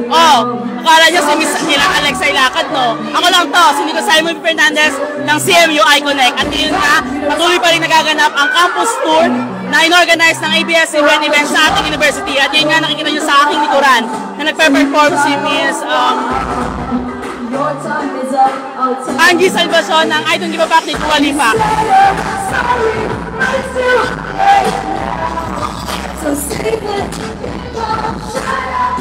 Oh, akala niyo si Miss Alexa Ilacad, no? Ako lang to, si Nico Simon Fernandez ng CMU iConnect. At yun nga, patuloy pa rin nagaganap ang campus tour na inorganize ng ABS-CBN event sa ating university. At yun nga, nakikita niyo sa aking likuran na nagpe-perform si Miss Angie Salvacion ng I Don't Give a Fuck ni Dua Lipa. So save it, don't shut up.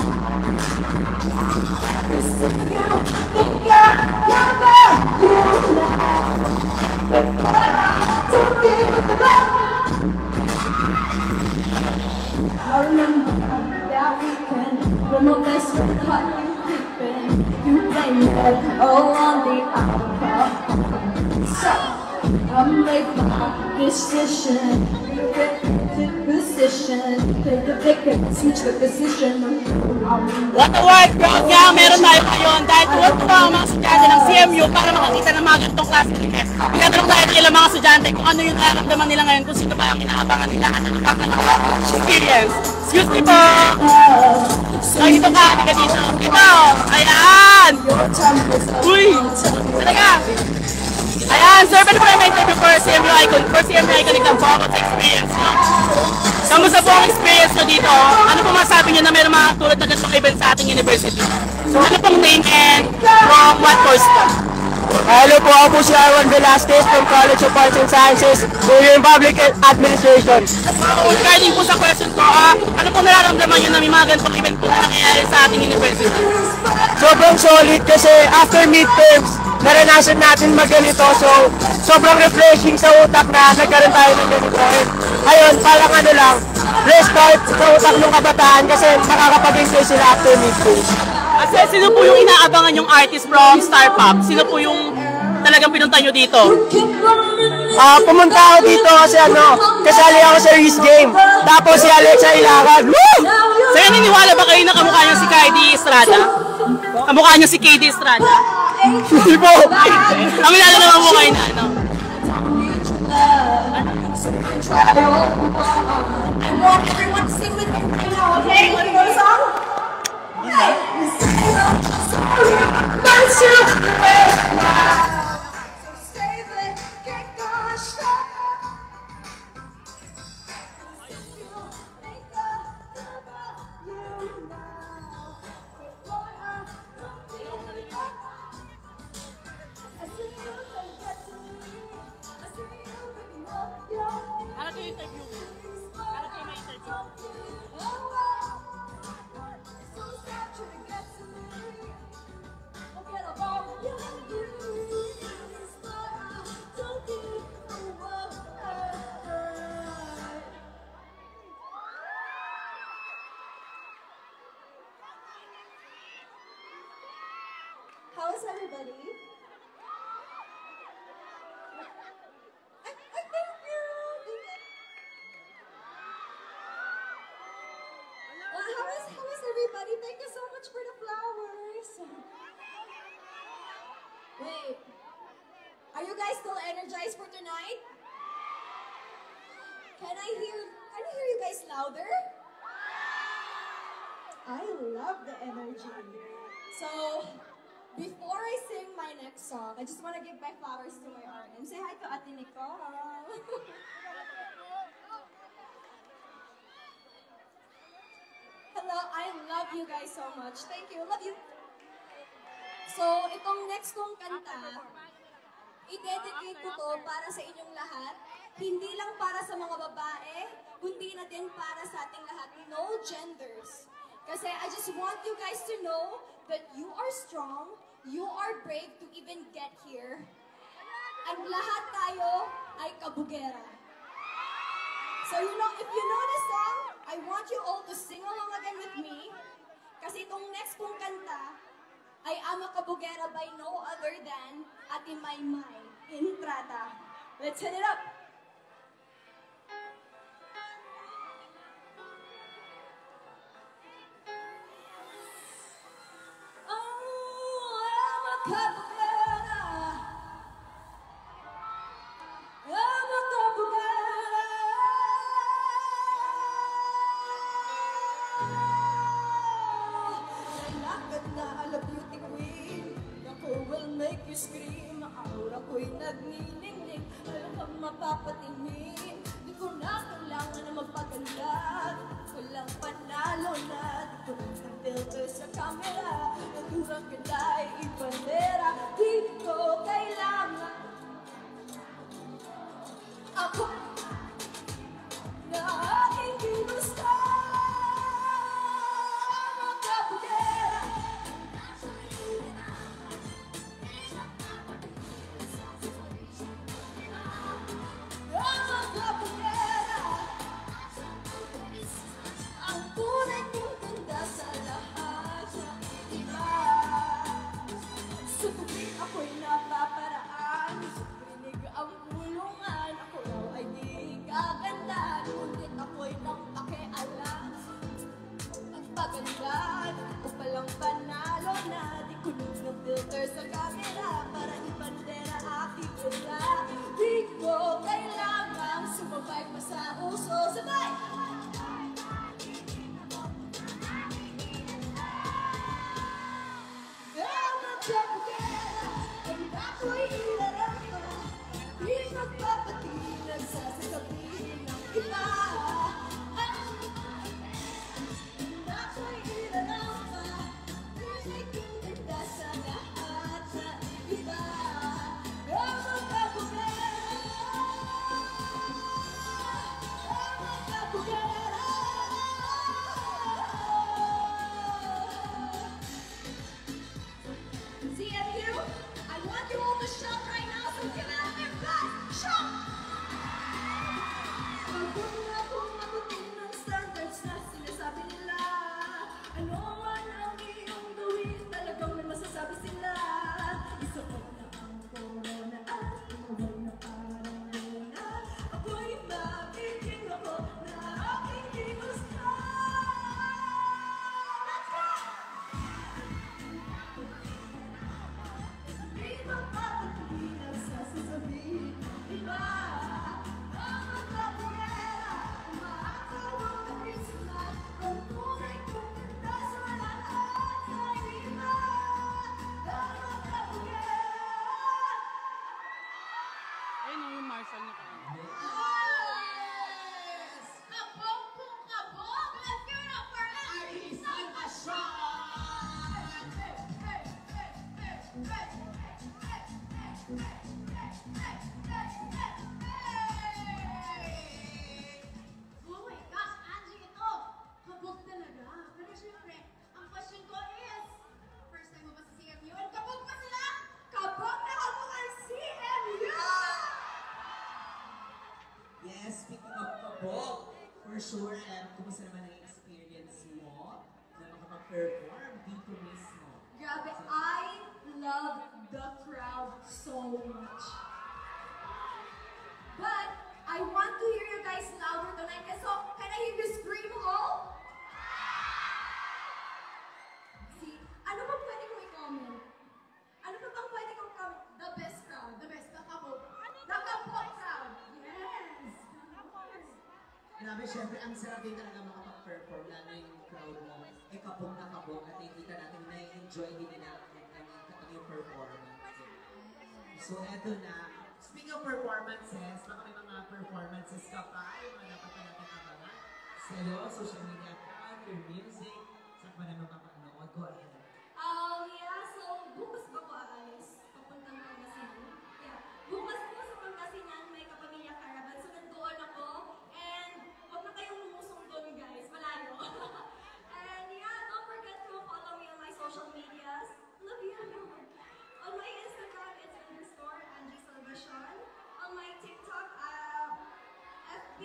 I remember that weekend when my best friend caught you creeping. You blamed it all on the alcohol. So I made my decision. Switch the position. What a word, bro! Kaya meron tayo ngayon dahil tuwa ang mga estudyante ng CMU para makakita ng mga ganitong klase ng test. Pinatanong tayo ng ilang mga estudyante kung ano yung nararamdaman nila ngayon, kung sino ba ang inaabangan nila at experience. Excuse me po! Ay, dito ka! Hindi ka dito! Dito! Ayan! Uy! Talaga! Ayan, sir, pwede po may interview for CMU Iconic ng po about experience nyo. Kamusta po ang experience nyo dito? Ano po masabi nyo na mayroong mga tulad na ganitong event sa ating university? So, ano pong name and from what course po? Hello po, ako po si Arwan Velasquez from College of Arts and Sciences, Career in Public Administration. Regarding po sa question ko, ano po nararamdaman nyo na may mga ganitong event po na nangyayari sa ating university? Sobrang solid kasi after midterms, naranasan natin magganito, so sobrang refreshing sa utak na nagkaroon tayo ng ganito. Ayun, parang ano lang, restart sa utak ng kabataan kasi makakapag-enjoy sila after midterms. Kasi sino po yung inaabangan yung artist from Star Pop? Sino po yung talagang pinunta nyo dito? Pumunta ako dito kasi kasali ako sa Reese Game. Tapos si Alexa Ilacad. Woo! So naniniwala ba kayo na kamukha niya si KD Estrada? Kamukha niya si KD Estrada? Hindi po! Kami lalo naman mo kayo na ano? I want everyone to sing with me right now, okay? Want to go to song? Okay. How's everybody? Thank you. Well, how is everybody? Thank you so much for the flowers. Wait, are you guys still energized for tonight? Can I hear you guys louder? I love the energy. So, before I sing my next song, I just want to give my flowers to my RM. Say hi to Ate Nicole. Hello, I love you guys so much. Thank you, love you. So, itong next kong kanta, i-dedicate ko to para sa inyong lahat. Hindi lang para sa mga babae, kundi na din para sa ating lahat. No genders. Kasi I just want you guys to know that you are strong, you are brave to even get here. At lahat tayo ay kabugera. So if you know the song, I want you all to sing along again with me. Kasi itong next kong kanta ay Ama Kabugera by no other than Ate Maymay Entrada. Let's hit it up! na ala beauty queen. Ako will make you scream. Aura ko'y nagniningning. Alam kang mapapatingin. Di ko na kailangan na magpaganda. Walang panalo na. Di ko ng filter sa camera. Naturang kita ay ibandera. Di ko kailangan ako na aking ginusto. Magkapugera. Magkapugera. Ang tunay kong ganda sa lahat ng iba. Sa tubig ako'y napaparaan. Sa pinig ang pulungan. Ako raw ay di kaganda. Ngunit ako'y nang pakialam. Ang paganda, ako palang panalo na. Di ko nung filter sa camera para ibandera aking wala. Di ko kailangan sumabay pa sa uso. Sabay! Magkapugera, ang ako'y ilarama. Di magpapatinag sa sasabihin ng iba. Ang ako'y ilarama. Tunay kong ganda sa lahat sa iba. Ang magkapugera, ang magkapugera. CMU, I want you all to shout right now, so give it up your best shout! Kung abutin ng standards na sinasabi nila, ano man ang iyong gawin, talagang may masasabi sila. Isapot na ang corona at umuwi na parang luna. Ako'y mabiging ako na aking ginusto. Let's go! Di magpapatinag sa sasabihin ng iba. Ang magkapugera, umaakaw ang karisma. Ang tunay kong ganda sa lahat ng iba. Ang magkapugera. Ayun o, yung Marshall na ka. Yes! Kabog kung kabog! Let's give it up for Angie Salvacion! Oh my gosh, Angie, ito! Kabog talaga. Pero syempre, ang question ko is, first time mo ba sa CMU? And kabog pa sila? Kabog na kabog ang CMU! Yes, speaking of kabog, for sure, kumusta naman ang experience mo na makapag-perform dito mismo? Grabe, I love the crowd so much. But I want to hear you guys louder tonight. So, can I hear you scream all? See, ano ba pwede kong i-comment? Ano ba bang pwede kong comment? The best crowd. The best, the kabog. The kabog crowd. Yes. Grabe, syempre, ang sarap din talaga makapag-perform, lalo yung crowd mo. Kabog na kabog at nakikita natin na enjoy din nila ang yung performance. So, eto na. Speaking of performances, baka may mga performances ka pa, yung mga dapat na natin abangan. Sa iyo, social media account, your music, saan pa naman mapapanood? Go ahead. Yeah, so bukas ba ko aalis? Papuntang Pangasinan. Yeah, bukas po sa Pangasinan may Kapamilya Caravan. So nandoon ako. And huwag na kayong lumusong doon guys. Malayo. And yeah, don't forget to follow me on my social medias. Love you. On my Instagram, it's _Angie Salvacion. On my TikTok, FB.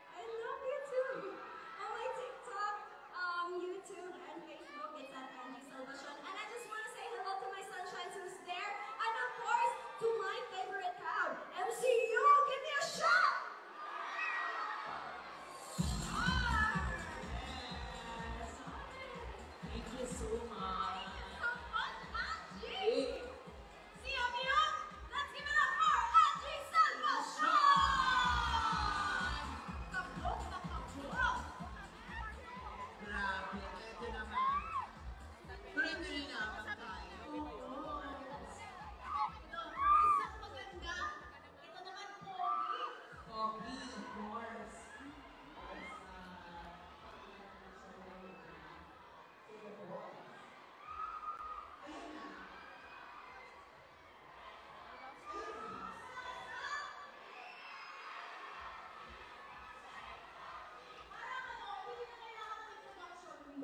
I love you too. On my TikTok, YouTube, and Facebook, it's at Angie Salvacion. And I just want to say hello to my sunshines who's there. And of course, to my favorite crowd, MCU. Give me a shot! Thank you so much. So much, Angie! CMU, let's give it up for Angie Salvacion!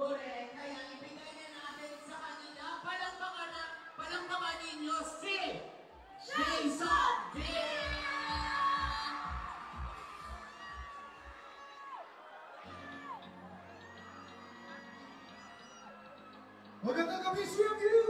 Correct. Kaya ibigay na natin sa kanila. Palangpakan ninyo si Jason D! Magandang gabi sa inyo!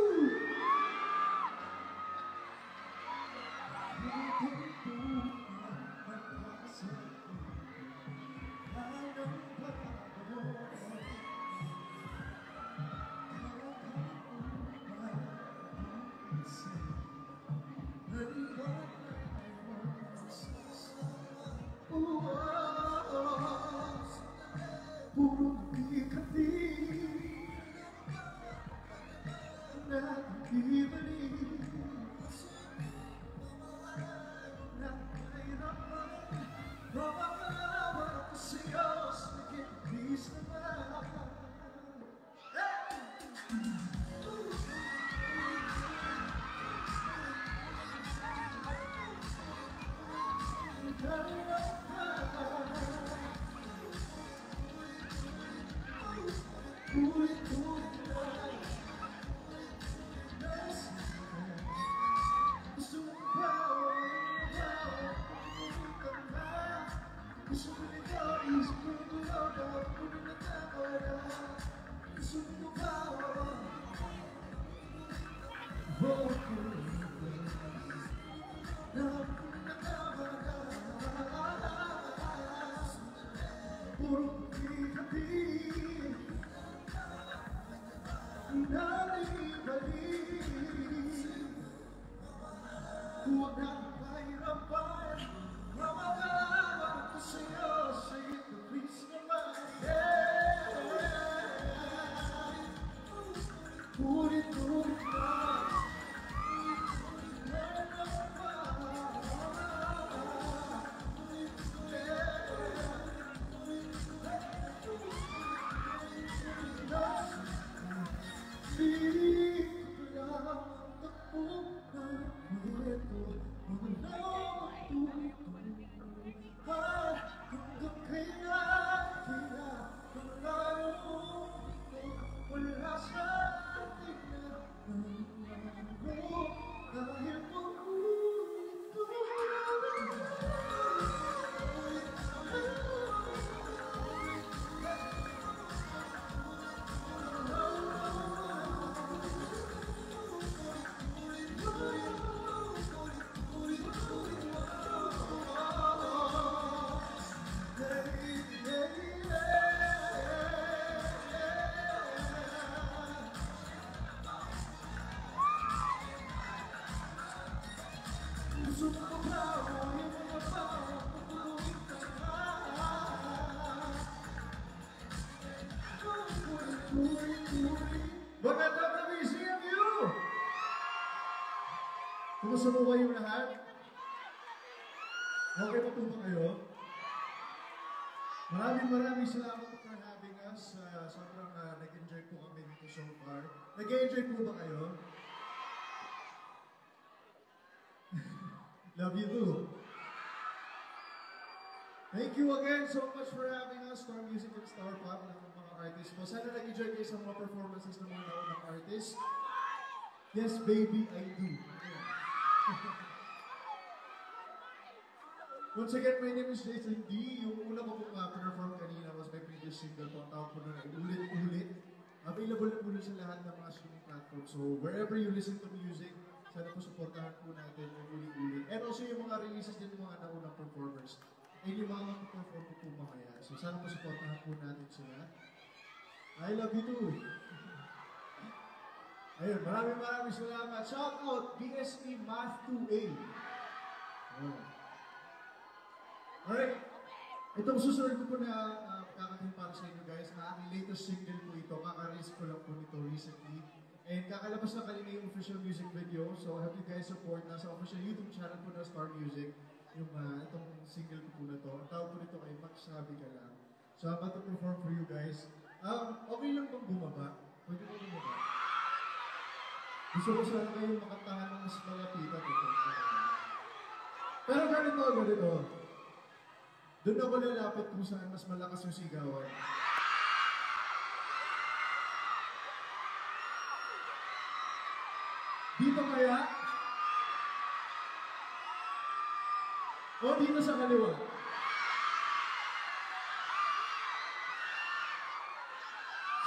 Magandang gabi sa inyo! Kumusta mo ba yung lahat? Okay pa po ba kayo? Maraming salamat po for having us. Sobrang nag-enjoy po kami dito so far. Nag-enjoy po ba kayo? Love you too. Thank you again so much for having us, Star Music and Star Pop, ng mga artists po. Sana nag-enjoy kayo sa mga performances ng mga naunang artists. Yes, baby, I do. Once again, my name is Jason D. Yung una ko pong perform kanina was my previous single po. Ang tawag po nun ay Ulit-Ulit. Available na po nun sa lahat ng mga streaming platforms. So, wherever you listen to music, sana po supportahan po natin yung Ulit-Ulit. And also yung mga releases din ng mga naunang performers. And yung mga mag-perform po mamaya. So, sana po supportahan po natin sila. I love you too. Ayun, maraming salamat. Shout out, BSE Math 2A. Oh. Alright, itong susunod ko po na kakatin para sa inyo guys, na aking latest single po ito, kaka-release ko lang po nito recently. And kakalabas na kanina yung official music video, so I hope you guys support. Nasa official YouTube channel po na Star Music, yung itong single ko po na to. Ang tawag po nito ay Magsabi Ka Lang. So I'm about to perform for you guys. Okay lang bang bumaba? Pwede po bumaba? Gusto ko sana kayong makantahan ng mas malapitan ito. Pero ganito. Doon ako lalapit kung saan mas malakas yung sigawan. Dito kaya? O dito sa kaliwa?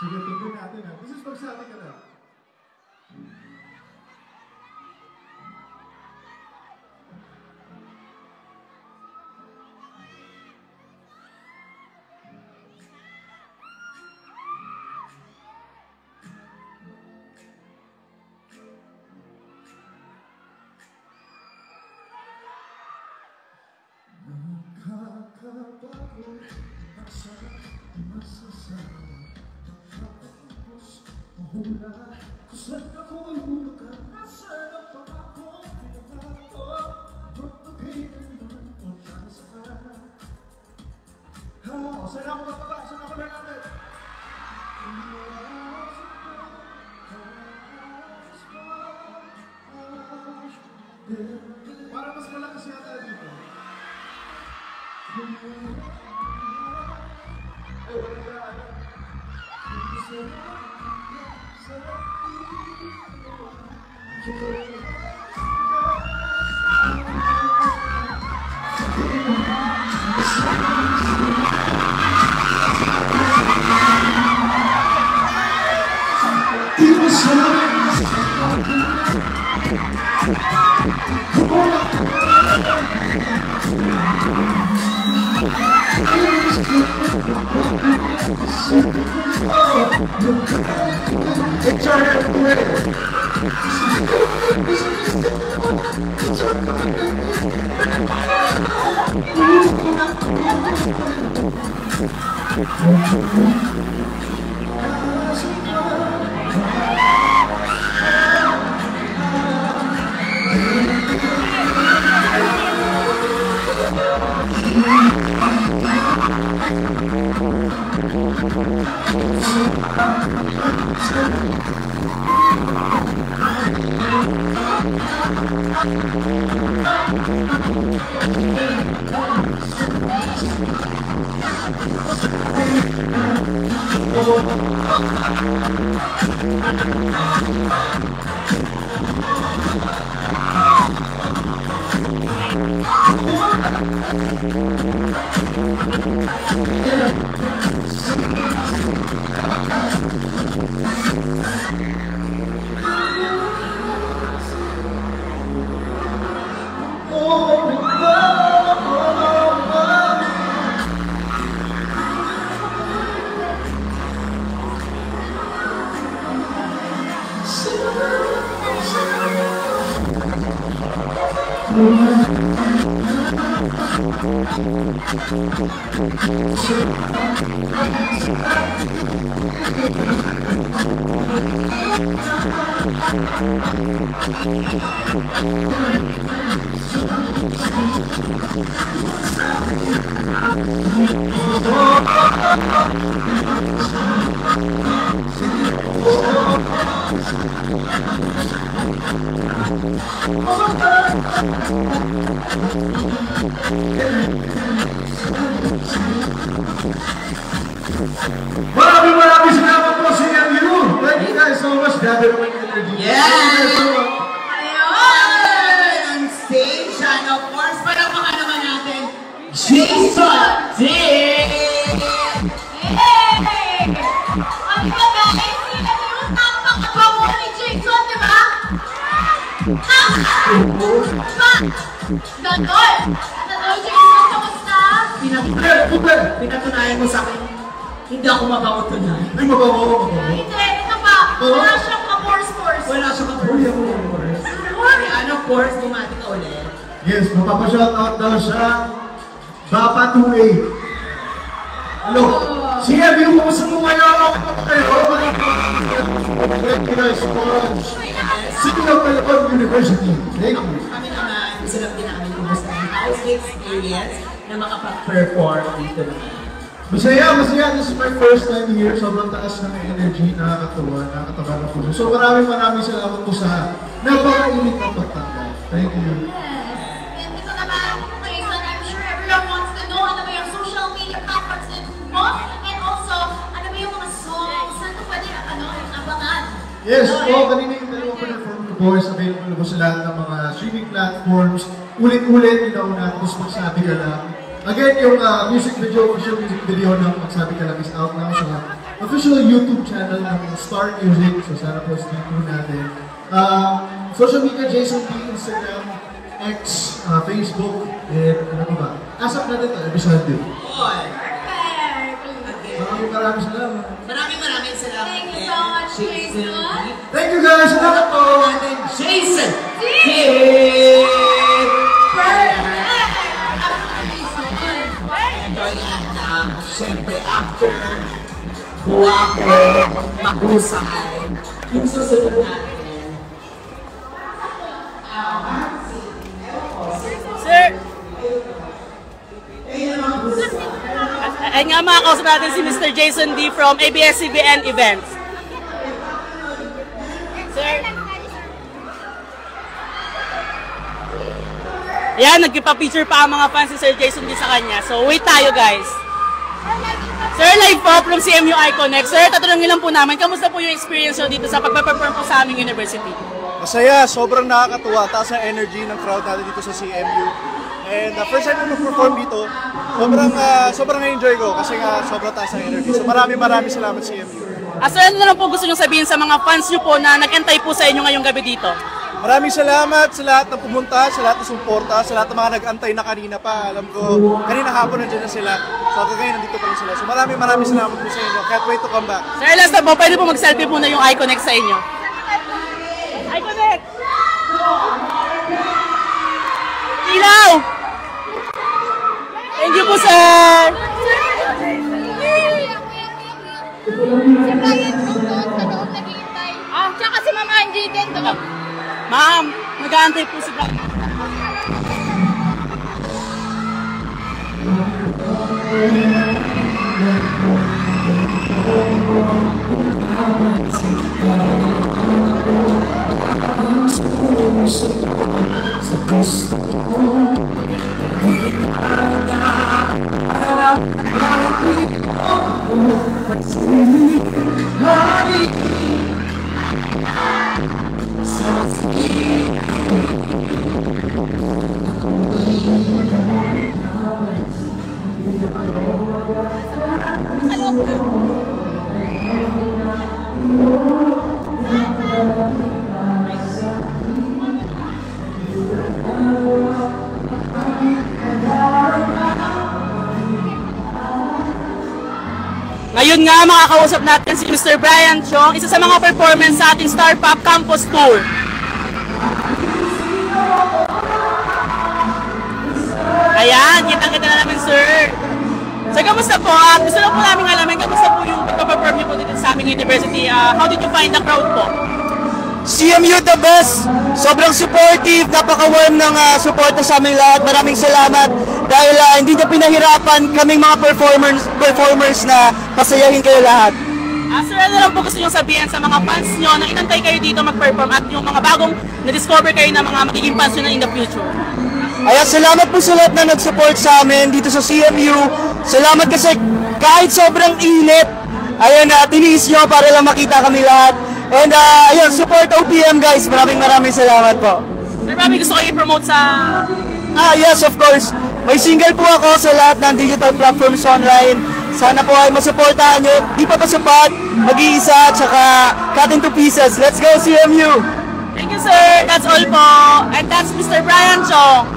Sige, tingnan natin ha. This is magsabi ka na. Nakakapagod, masarap, masasawa, nakakapagod, mahula, kung saan ako mahulaga, nasaan ang pangako, pinagbago, magpagkailan naman o nasaan. Saan ako mataba? Saan ako lalapit? Para mas malakas yata dito. Maraming salamat po sa inyo. Thank you guys so much. Gather naman yung energy. Yes! Ayun! On stage, and of course, palakpakan naman natin, Jason D! Hey! Ano ba guys? Sila yung napakabago ni Jason, di ba? Ganon! Ganon, Jason, kamusta? Pinatunayan mo sa akin, hindi ako mabango tunay. Ay, mababaw. Hindi, ito pa. Wala siyang ka-force. Wala siya Uy, ako. Ano, course, bumati ka ulit. Yes, magpapashoutout daw siya. Bapa 2A. Hello. Sige, yung kumusta mo ngayon? Thank you guys so much. Signal Telecom University. Thank you. Kami naman, gusto lang din namin kumusta ang house experience na makapag-perform dito naman. Masaya. This is my first time here. Sobrang taas ng energy, nakakatawa na po. So maraming salamat po sa napakainit na pagtanggal. Thank you. And ito naman, Jason, I'm sure everyone wants to know ano ba yung social media platforms mo? And also, ano ba yung mga songs? Saan ko pwede abangan? Yes, kanina yung dalawa ko na-perform ko po is available po sa lahat ng mga streaming platforms. Ulit-ulit, inauna, tapos magsabi ka lang. Again, yung music video, official music video ng Magsabi Ka Lang is out now sa official YouTube channel ng Star Music. So sana po stream po natin. Social media, Jason B, Instagram, X, Facebook, and ano ba? Asap natin ito, every Sunday. Maraming salamat. Maraming salamat. Thank you so much, Jason. Thank you guys! Salamat po! And Jason! Siyempre, after buwako, mahusay, yung susunod natin. Sir! Ay nga mga kausap natin si Mr. Jason D from ABS-CBN Events. Sir! Yan, nagpipapicture pa ang mga fans si Sir Jason D sa kanya. So wait tayo guys. Sir, live po from CMU iConnect. Sir, tatanungin lang po namin, kamusta po yung experience nyo dito sa pagpaperform po sa aming university? Masaya, sobrang nakakatuwa. Taas ang energy ng crowd natin dito sa CMU. And first time na mag-perform dito, sobrang na-enjoy ko kasi nga sobrang taas ang energy. So maraming salamat CMU. Sir, ano na lang po gusto nyo sabihin sa mga fans nyo po na nag-antay po sa inyo ngayong gabi dito? Maraming salamat sa lahat ng pumunta, sa lahat ng suporta, sa lahat ng mga nag-antay na kanina pa. Alam ko, kanina hapon nandiyan na sila. So ngayon nandito pa rin sila. So maraming salamat po sa inyo. Can't wait to come back. Sir, last na po, pwede po mag-selfie po na yung iConnect sa inyo. iConnect! Ilaw! Thank you po, sir! Tsaka si Ma'am Angie din doon. Ma'am, nag-aantay po si Brian. Ngayon nga makakausap natin si Mr. Brian Chong, isa sa mga performance sa ating Star Pop Campus Tour. Ayan, kitang-kita na namin, sir. So, kamusta po? Gusto lang po namin alamin, kamusta po yung pagpa-perform niyo po dito sa aming university? How did you find the crowd po? CMU the best! Sobrang supportive, napaka-warm ng suporta sa aming lahat. Maraming salamat dahil hindi niya pinahirapan kaming mga performers na pasayahin kayo lahat. Sir, ano lang po gusto nyo sabihin sa mga fans nyo na inantay kayo dito mag-perform at yung mga bagong na-discover kayo na mga magiging fans nyo na in the future? Ayan, salamat po sa lahat na nag-support sa amin dito sa CMU. Salamat kasi kahit sobrang init, ayun, tiniis nyo para lang makita kami lahat. And ayun, support OPM guys. Maraming salamat po. Sir, marami gusto kayo i-promote sa... Yes, of course. May single po ako sa lahat ng digital platforms online. Sana po ay masuportahan nyo. Di pa pasapat, mag-iisa, tsaka cut into pieces. Let's go CMU! Thank you, sir. That's all po. And that's Mr. Brian Chong.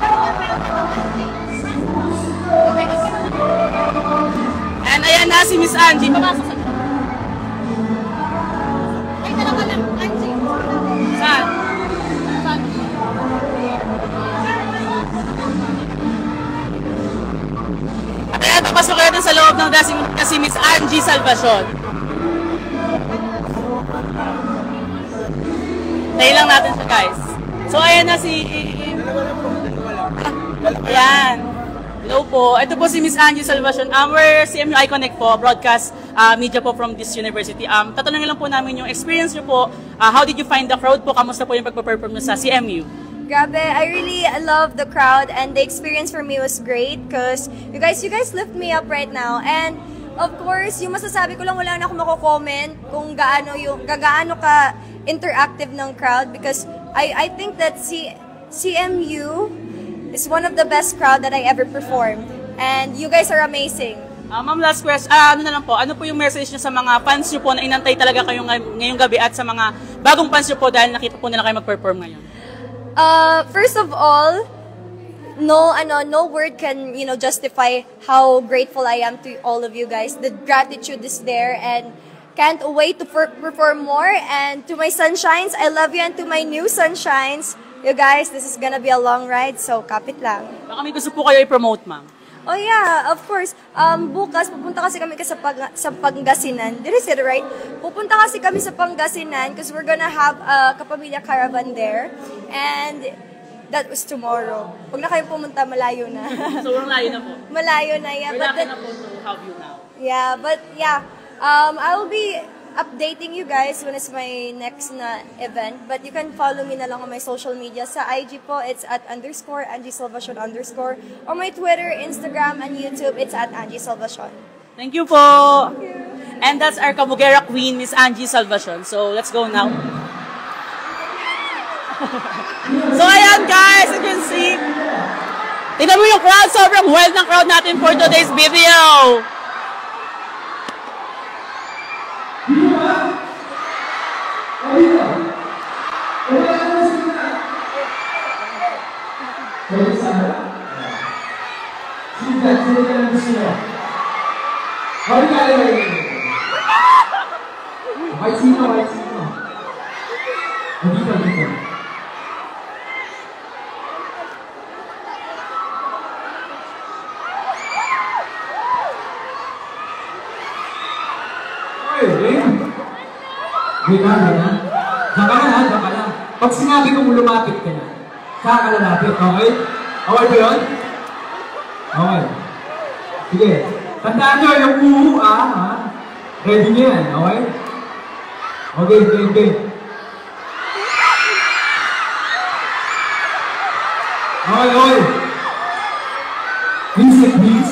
And ayan na si Miss Angie. Papasok sa... Ay, talaga lang, Angie. Saan? At ayan, papasok kayo dun sa loob ng dressing room kasi Miss Angie Salvacion. Tayo lang natin siya, guys. So, ayan na si... Ayan. Hello po. Ito po si Miss Angie Salvacion. We're CMU iConnect po, broadcast media po from this university. Tatanungin lang po namin yung experience nyo po. How did you find the crowd po? Kamusta po yung pagpa-perform nyo sa CMU? Grabe, I really love the crowd and the experience for me was great because you guys lift me up right now. And of course, yung masasabi ko lang, wala na akong mako-comment kung gaano ka interactive ng crowd because I think that CMU is one of the best crowd that I ever performed. And you guys are amazing. Ma'am, last question. Ano na lang po, ano po yung message niyo sa mga fans niyo po na inantay talaga kayo ngayong gabi at sa mga bagong fans niyo po dahil nakita po nila kayo mag-perform ngayon? First of all, no word can, justify how grateful I am to all of you guys. The gratitude is there and can't wait to perform more. And to my sunshines, I love you. And to my new sunshines, you guys, this is gonna be a long ride, so kapit lang. Baka may gusto po kayo i-promote, ma'am. Oh yeah, of course. Bukas, pupunta kasi kami sa Pangasinan. Did I say it right? Pupunta kasi kami sa Pangasinan because we're gonna have a Kapamilya Caravan there. And that was tomorrow. Huwag na kayong pumunta, malayo na. So, malayo na po. Malayo na, yeah. We're lucky na po to have you now. Yeah, but yeah, I will be updating you guys when it's my next na event. But you can follow me na lang on my social media. Sa IG po, it's at _Angie Salvacion _. On my Twitter, Instagram, and YouTube, it's at Angie Salvacion. Thank you po. Thank you. And that's our Kabugera queen, Miss Angie Salvacion. So, let's go now. So, ayan guys, you can see. Tignan mo yung crowd. Sobrang wild ng crowd natin for today's video. Diyan ka na. Pag sinabi kong lumapit ka na, saka ka lalapit, okay? Okay ba yun? Okay. Sige. Tandaan nyo yung uhu, ha? Ready nyo yan, okay? Okay. Okay. Please.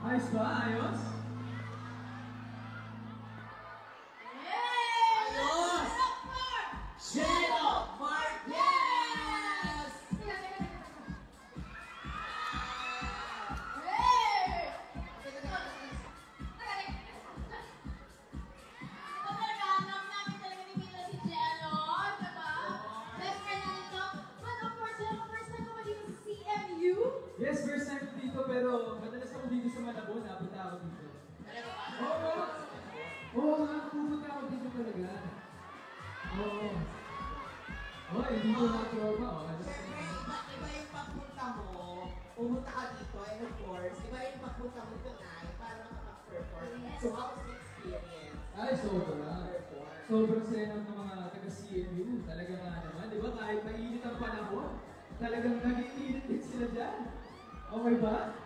Ayos ba? Ayos? Jello Mark, yes! Yes, first time ko dito, pero madalas ako dito sa Malabo, napunta ako dito. Oo nga, pupunta ako dito talaga. Oo. Hindi ko na-tropa. Siyempre, iba yung pagpunta mo, pumunta ka dito, and of course, iba yung pagpunta mo tonight para makapag-perform. So, how was the experience? Ay, sobra. Sobrang saya ng mga taga-CMU. Talaga nga naman, di ba? Kahit mainit ang panahon, talagang nag-iinit din sila dyan. Okay ba?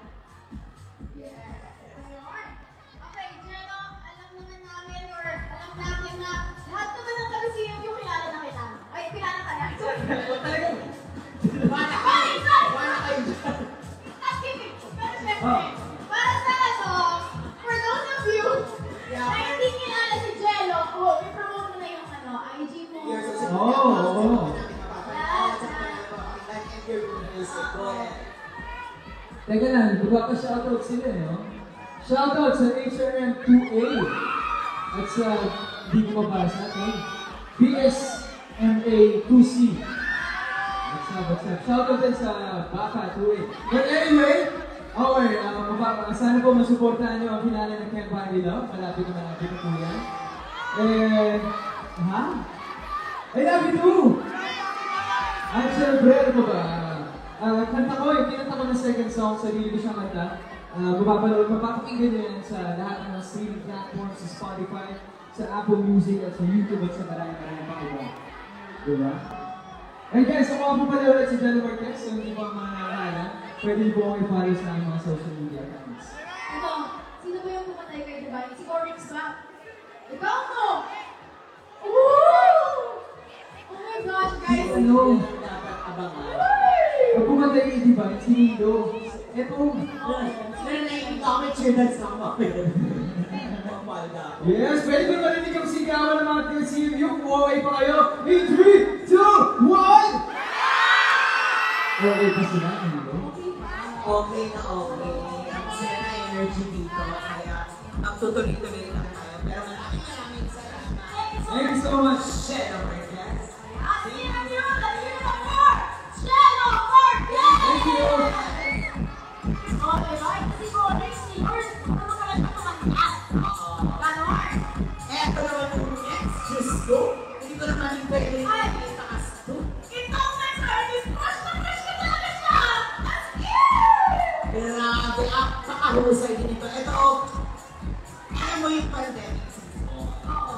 Okay, Jello, alam naman namin or alam namin na lahat naman ng taga-CMU kilala na kita. Ay, kilala ka na. Talagang, Wala kayo dyan. Pero syempre, para sa for those of you na hindi kilala si Jello, i-promote mo na yung IG mo. Teka lang, magpapa-shoutout sila, no? Shoutout sa HRM2A at sa, di ko mabasa, no? BSMA2C. What's up? Shoutout din sa Baka 2A. But anyway, okay, sana po masuportahan nyo ang finale ng Can't Buy Me Love. Malapit na po yan. And, I love you too! At syempre, ano ba ba? Kanta ko, yung kinanta ko ng second song, sarili ko siyang kanta. Mapapakinggan nyo yan sa lahat ng streaming platforms, sa Spotify, sa Apple Music, at sa YouTube, at sa marami pa iba. Diba? And guys, ako po pala ulit si Jello Marquez, so hindi po ang mga nakakala. Pwede po akong i-follow sa aking mga social media accounts. Ito, sino ba yung pumatay kay Divine? Si Oryx ba? Ikaw mo! Oh my gosh, guys! Ano? Dapat abangan. Pag pumatay kay Divine, si Lindo. Eto. Sila na yung comment yun na sa mga Yes, pwede ko marinig ang sigawan ng mga taga-CMU. Okay pa kayo? In 3, 2, 1! Okay pa sila, Lindo? Okay na okay. Ang saya na energy dito, kaya magtutuloy-tuloy lang tayo. Pero maraming salamat. Thank you so much. Jello Marquez. CMU, let's hear it more! Jello Marquez! Thank you. Okay, right? Kasi ko, next year, ano ka lang kumanta? Ganon. Eto naman yung next, Diyos ko. Hindi ko naman yung pwede yung taas to. Ikaw na, Carly, crush na crush ka talaga siya! As cute! Grabe, kakahusay din ito. Ito, alam mo yung pandemic season. Oo,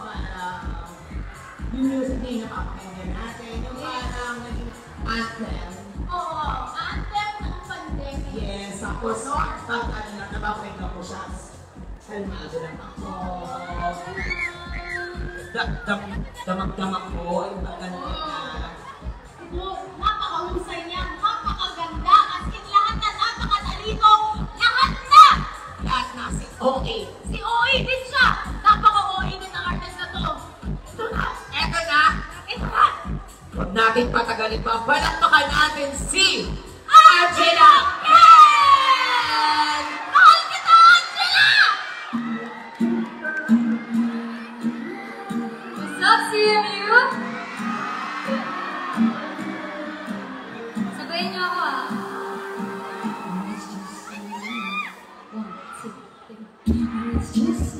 yung music na yung napapakinggan natin, yung parang naging anthem. Oo, anthem ng pandemic. Yes, tapos pag ano na, napapakinggan ko siya. Kalmado lang ako. Damag-damag ko, ay maganda na. Napakahusay niya, napakaganda. As in, lahat na Huwag natin patagalin pa. Palakpakan natin si Angela Ken! Mahal kita, Angela! What's up, CMU? Sabayin niyo ako ah. It's just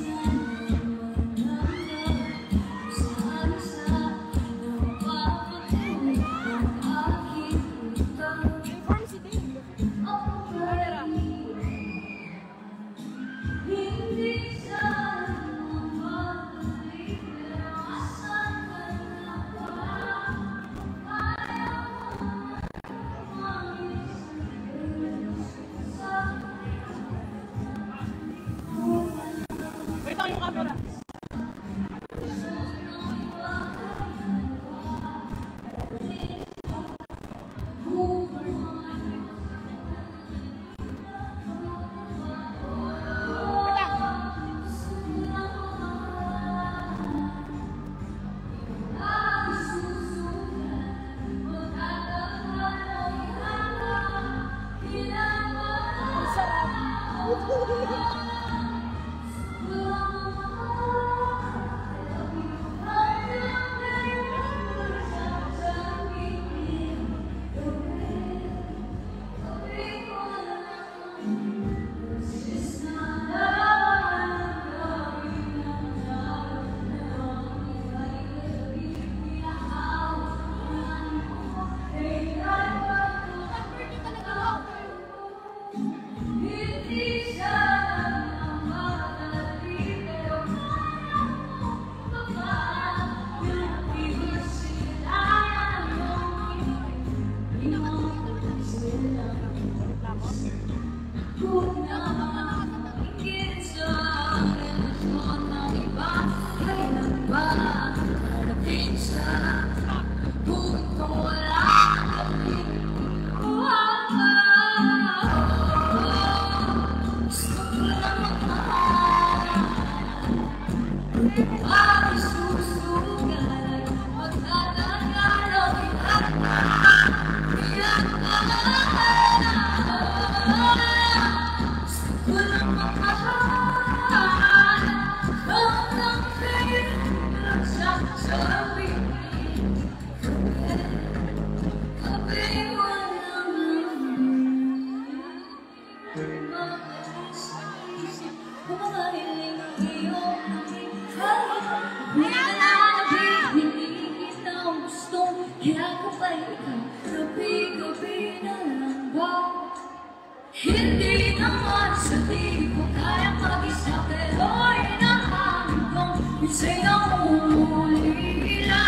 hindi naman sa di ko kaya mag-isa pero inahamin kong minsan ang umulila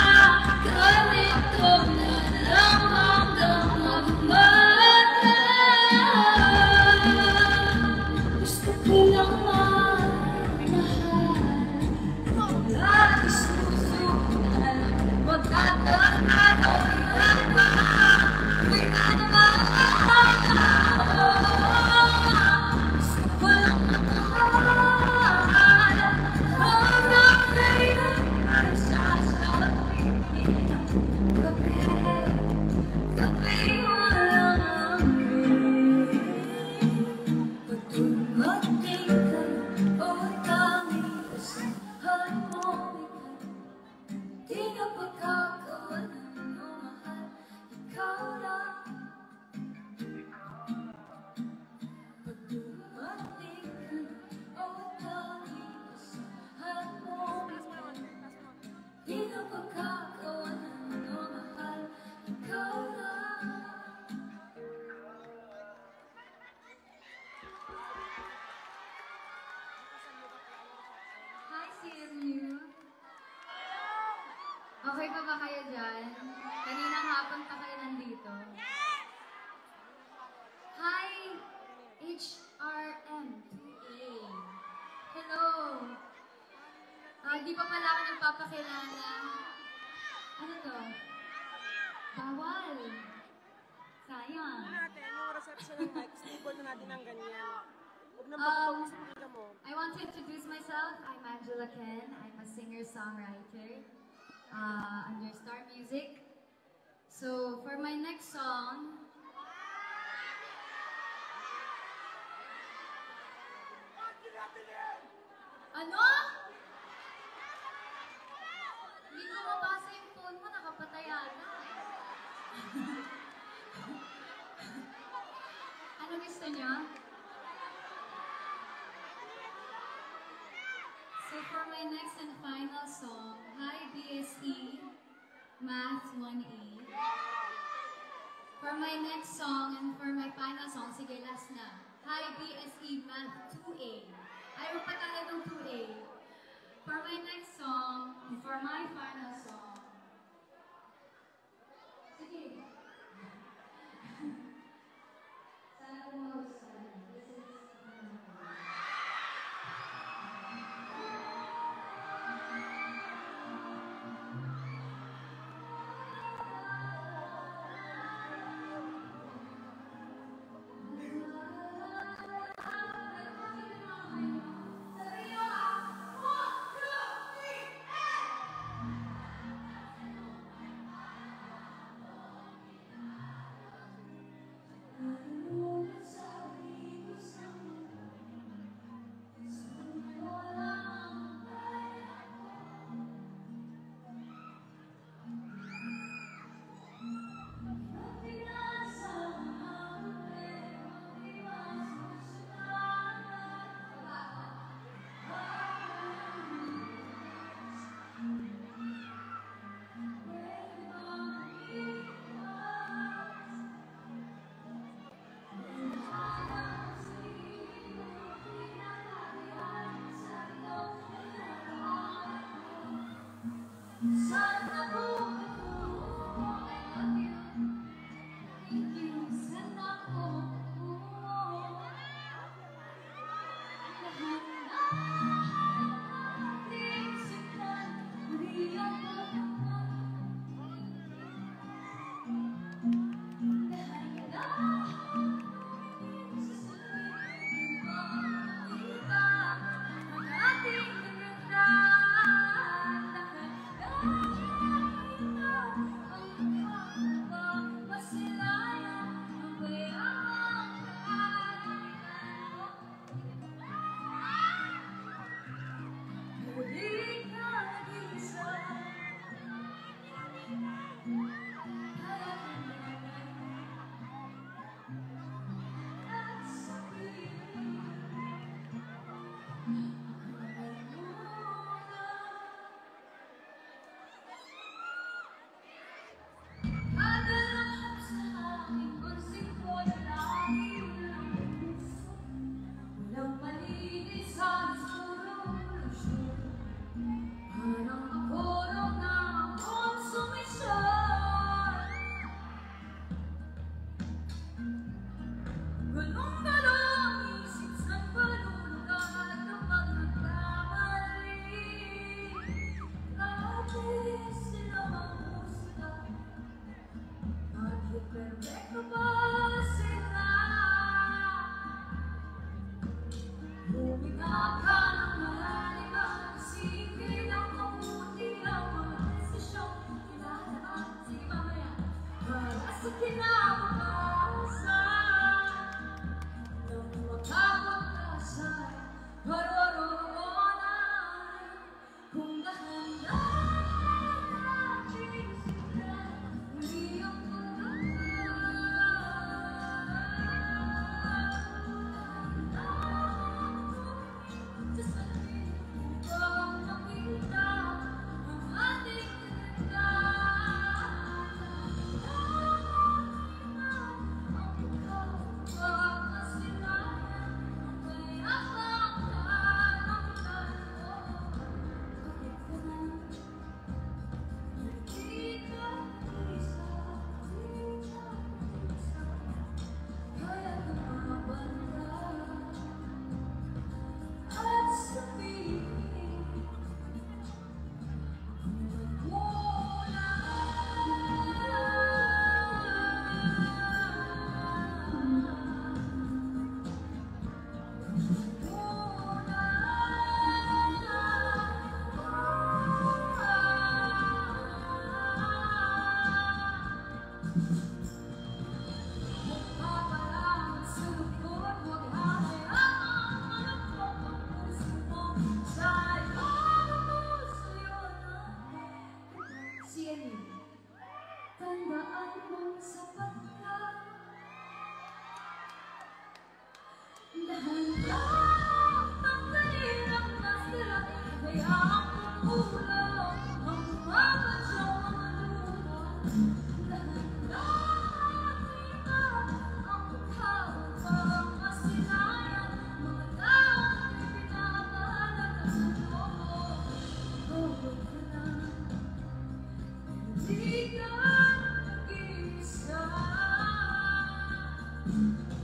ganito na lang hanggang magmata gusto ko lang mahal lagi susukan magkakaroon okay pa ba kayo dyan? Kaninang hapon pa kayo nandito? Hi, HRM. Hello. Di pa pala ako nagpapakilala. Ano to? Bawal. Sayang. Yung reception ng mic, sinipon na natin ng ganyan. I want to introduce myself. I'm Angela Ken. I'm a singer-songwriter under Star Music. So, for my next song, ano? Hindi ko mabasa yung phone mo, nakapatay ata. Ano gusto niyo? So for my next and final song, hi BSE, Math 1A. For my next song and for my final song, sige last na. Hi BSE, Math 2A. Ayaw pa talagang 2A. For my next song, and for my final song, sige. Sana kung magustuhan. This is Tandaan mong sapat ka. Lahat ng kalinang nasira, hayaan mong ulang ang mabadyang mga luha. Lahat ng kita ang pagkawang masilayan, mga taong pinapalagaan mo. Huwag ka na, hindi ka nag-iisa.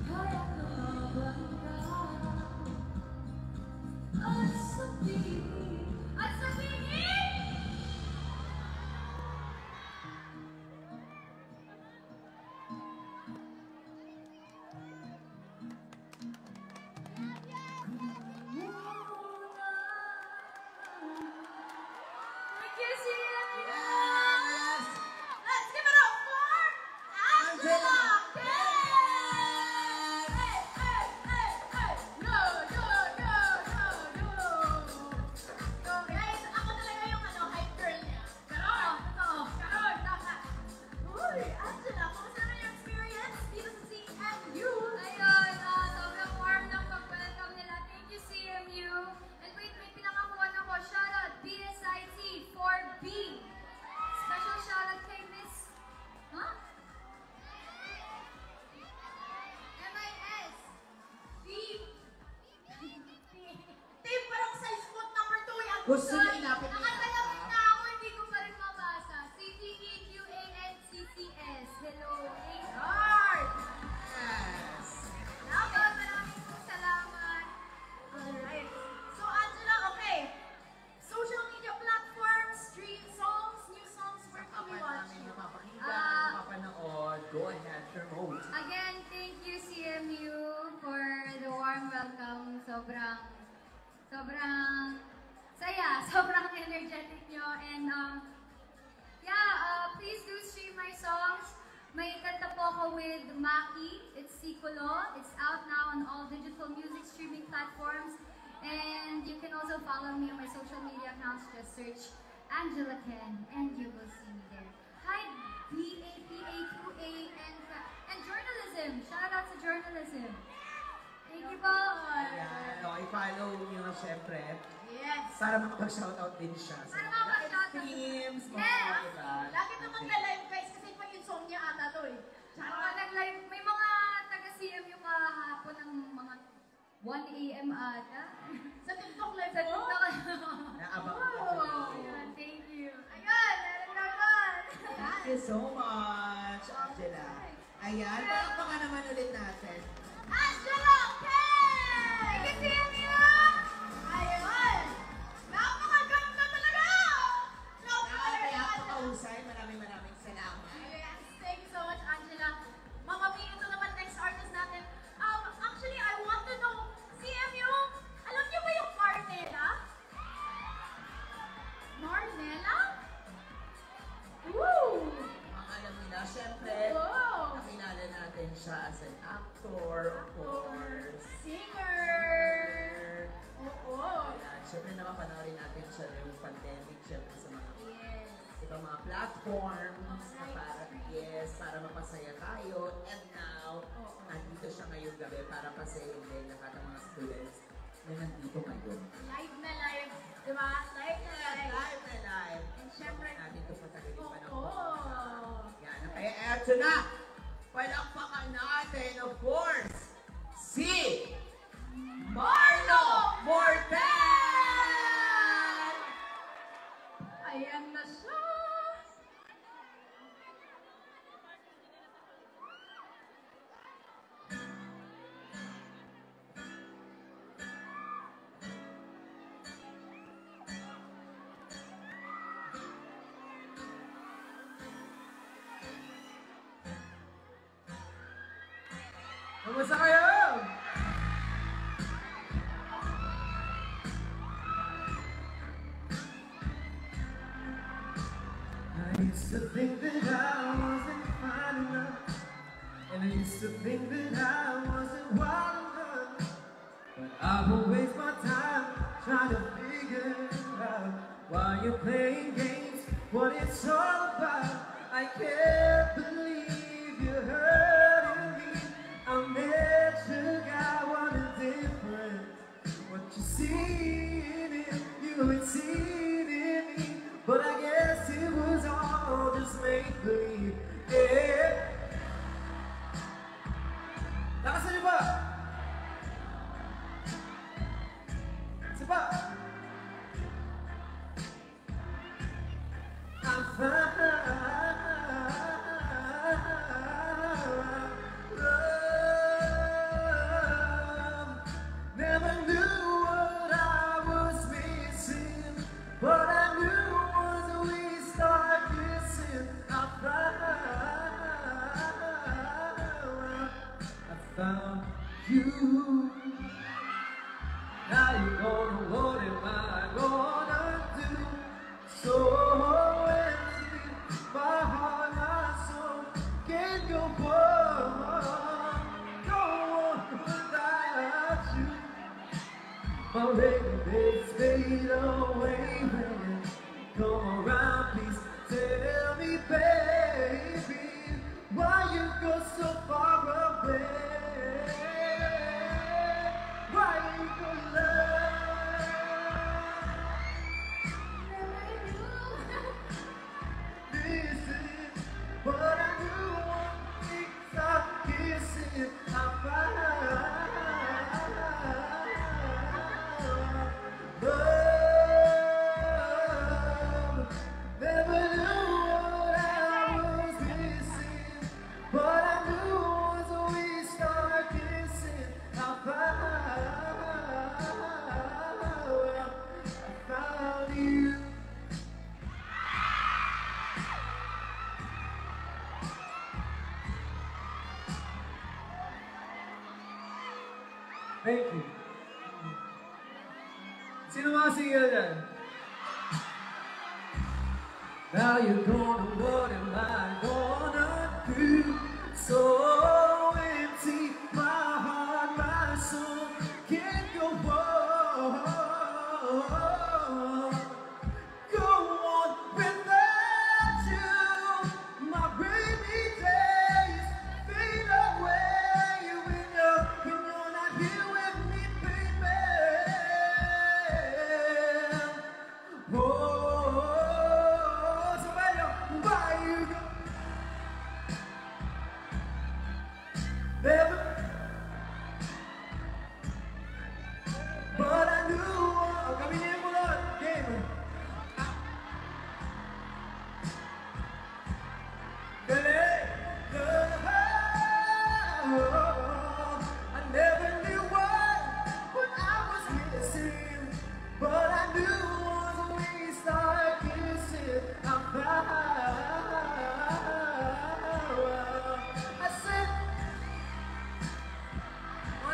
Kaya ka mabangga at sabihin, thank you, CMU! Yes! Let's give it up for Angela Ken! Hey, hey, hey, hey! Yo, yo, yo, yo, yo! So guys, ako talaga yung hype girl niya. Karon, totoo. Karon, dapat. Uy, Angela, kumusta na yung experience dito sa CMU? Ayun, sobrang warm ng pag-welcome nila. Thank you, CMU. And wait, may pinakakuha ako. Shoutout BSIT 4B. Special shoutout kay Miss... Huh? MIS. Team, parang size foot number 2 yan. Gusto niya ilapit niya. Nakatalapit na ako, hindi ko pa rin mabasa. CTEQANCCS. Hello, HR. Yes! Salamat, maraming po salamat. Alright. So, Angela, okay. Social media platforms, stream songs, new songs, where can we watch Namin you? mapapakinggan, mapapanood. Go ahead, promote. Again, thank you CMU for the warm welcome. Sobrang saya, sobrang energetic nyo. And please do stream my songs. May kanta po ako with Maki. It's Sikulo. It's out now on all digital music streaming platforms. And you can also follow me on my social media accounts. Just search Angela Ken and you will see me there. Hi, BAPA2A and journalism. Shout out to journalism. Thank you po. Ayan, i-follow nyo syempre. Yes. Para makapag-shoutout din siya. Para makapag-shoutout. Teams, mga Yes. iba. Lagi naman na-live guys kasi pag insomnia ata to eh. Tsaka nag-live, may mga taga-CM yung kahapon ng mga 1 AM ata. Sa TikTok live sa TikTok. Naabang ko. Oh, ayan, thank you. Ayun, naman. Thank you so much, Angela. Ayan, palakpakan naman ulit natin. Angela Ken! Thank you, CMU! Ayun! Napakaganda talaga! Napakahusay. Maraming salamat. Yes, thank you so much, Angela. Mama P, ito naman next artist natin. Actually, I want to know, CMU, alam niyo ba yung Marnella? Marnella? Woo! Ang alam nila, syempre, Wow! nakilala natin siya as an actor, of course. Singer! Oo! Ayan, syempre nakapanoorin natin siya yung pandemic, syempre sa mga Yes! ibang mga platforms na para mapasaya tayo. And now, andito siya ngayong gabi para pasayin din lahat ng mga students na nandito ngayon. Live na live, di ba? Live na live. Live na live. And syempre, natin ito patagalin pa ng oo! Yan, kaya eto na! Palakpakan natin, of course, si Marlo Morten! Ayan na siya! Kamusta kayo? I used to think that I wasn't fine enough, and I used to think that I wasn't wild enough. But I will waste my time trying to figure out while you're playing games what it's all about. I care. was make-believe. Yeah. Lakasan niyo ba? Isa pa. I'm never knew what I was missing, but I knew once we start kissing, I found you. Now you don't know what am I gonna do? So empty, my heart, my soul can't go on without you. My baby, days fade away when you come around. Please tell me, baby, why you go so far away? Why you go love? This is what I do. One thing stop kissing, I find. Never knew what I was missing, but I knew once we start kissing, I found you. Thank you. Sino mga singer dyan? Now you're gonna, what am I gonna do? So empty, my heart, my soul can't go on. Go on without you. My rainy days fade away when you're not here with me, baby. Whoa. Never, but I knew. Kami niyo mo lang, game. I never knew what I was missing, but I knew once we start kissing, I found.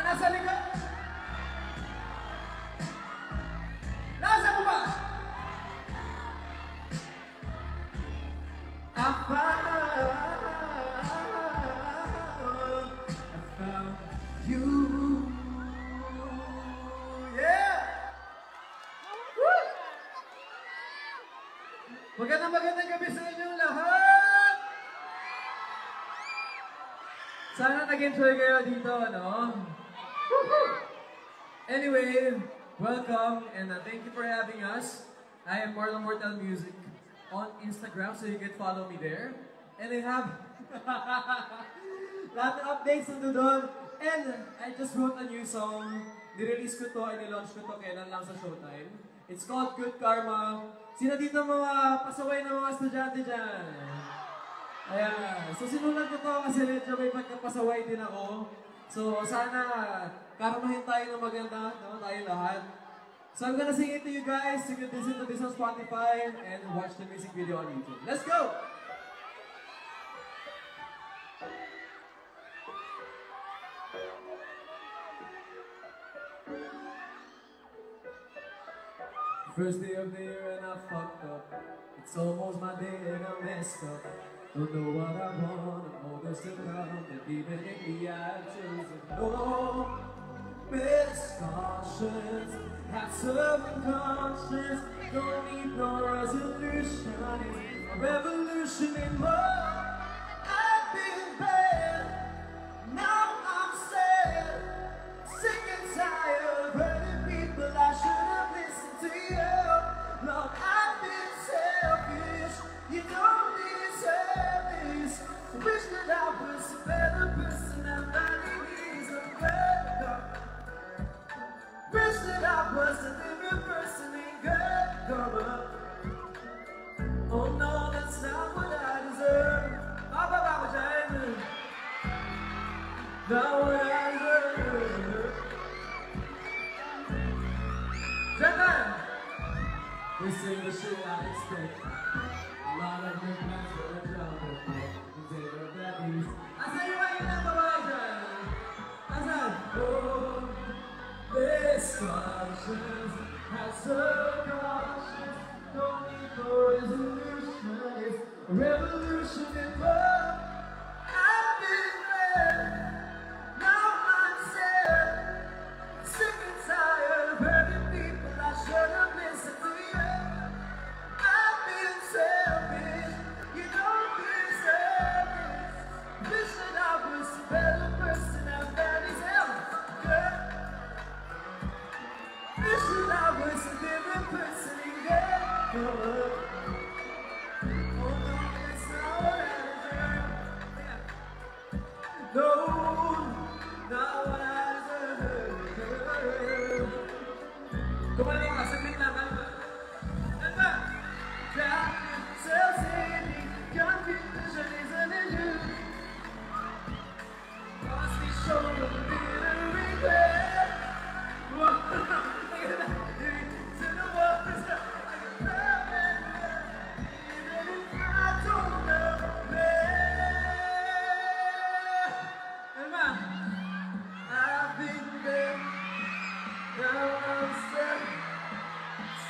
Nasa likod? Nasa mo ba? I found you. Yeah! Woo! Magandang gabi sa inyong lahat! Sana nag-enjoy kayo dito, ano? Anyway, welcome and thank you for having us. I am Marlon Mortal Music on Instagram, so you can follow me there. And I have lahat ng updates nandun doon. And I just wrote a new song. Nirelease ko to, i-launch ko to kailan lang sa Showtime. It's called Good Karma. Sino dito mga pasaway ng mga estudyante dyan? Ayan. So sinulat ko to kasi medyo may pagkapasaway din ako. So, sana karamahin tayo ng maganda, no? Tayo lahat. So, I'm gonna sing it to you guys. You can listen to this on Spotify and watch the music video on YouTube. Let's go! First day of the year and I fucked up. It's almost my day and I messed up. Don't know what I want, and all this to come, and even in the I chosen no best conscience, have some conscience, don't need no resolution, it's a revolution in love. I've been bad, now I'm sad, sick and tired of hurting people, I should have listened to you. Lord, I've been selfish, you don't deserve. Not what I deserve. Gentlemen, this ain't the shit I expect. A lot of good plans for a job, but you take the bad news. Asan yung mga ilang babae dyan? Asan? Oh, this conscience has so conscious. Don't need for resolution. It's a revolution in love. I've been there. Now I'm sad. Sick and tired of hurting people. I should have listened to you. I've been selfish. You don't deserve it. Wish that I was a better person. I'm bad as hell, girl. Wish that I was a different person, girl. Oh no, it's not what I deserve. No, not what I deserve. Kumano ka, saglit lang, ano ba? Ano ba? Self-saving, confusion isn't in you. Lost me shoulder, a bitter regret. To the waters, like a perfect even if I don't know where. Ano ba? I've been there. Now I'm stuck,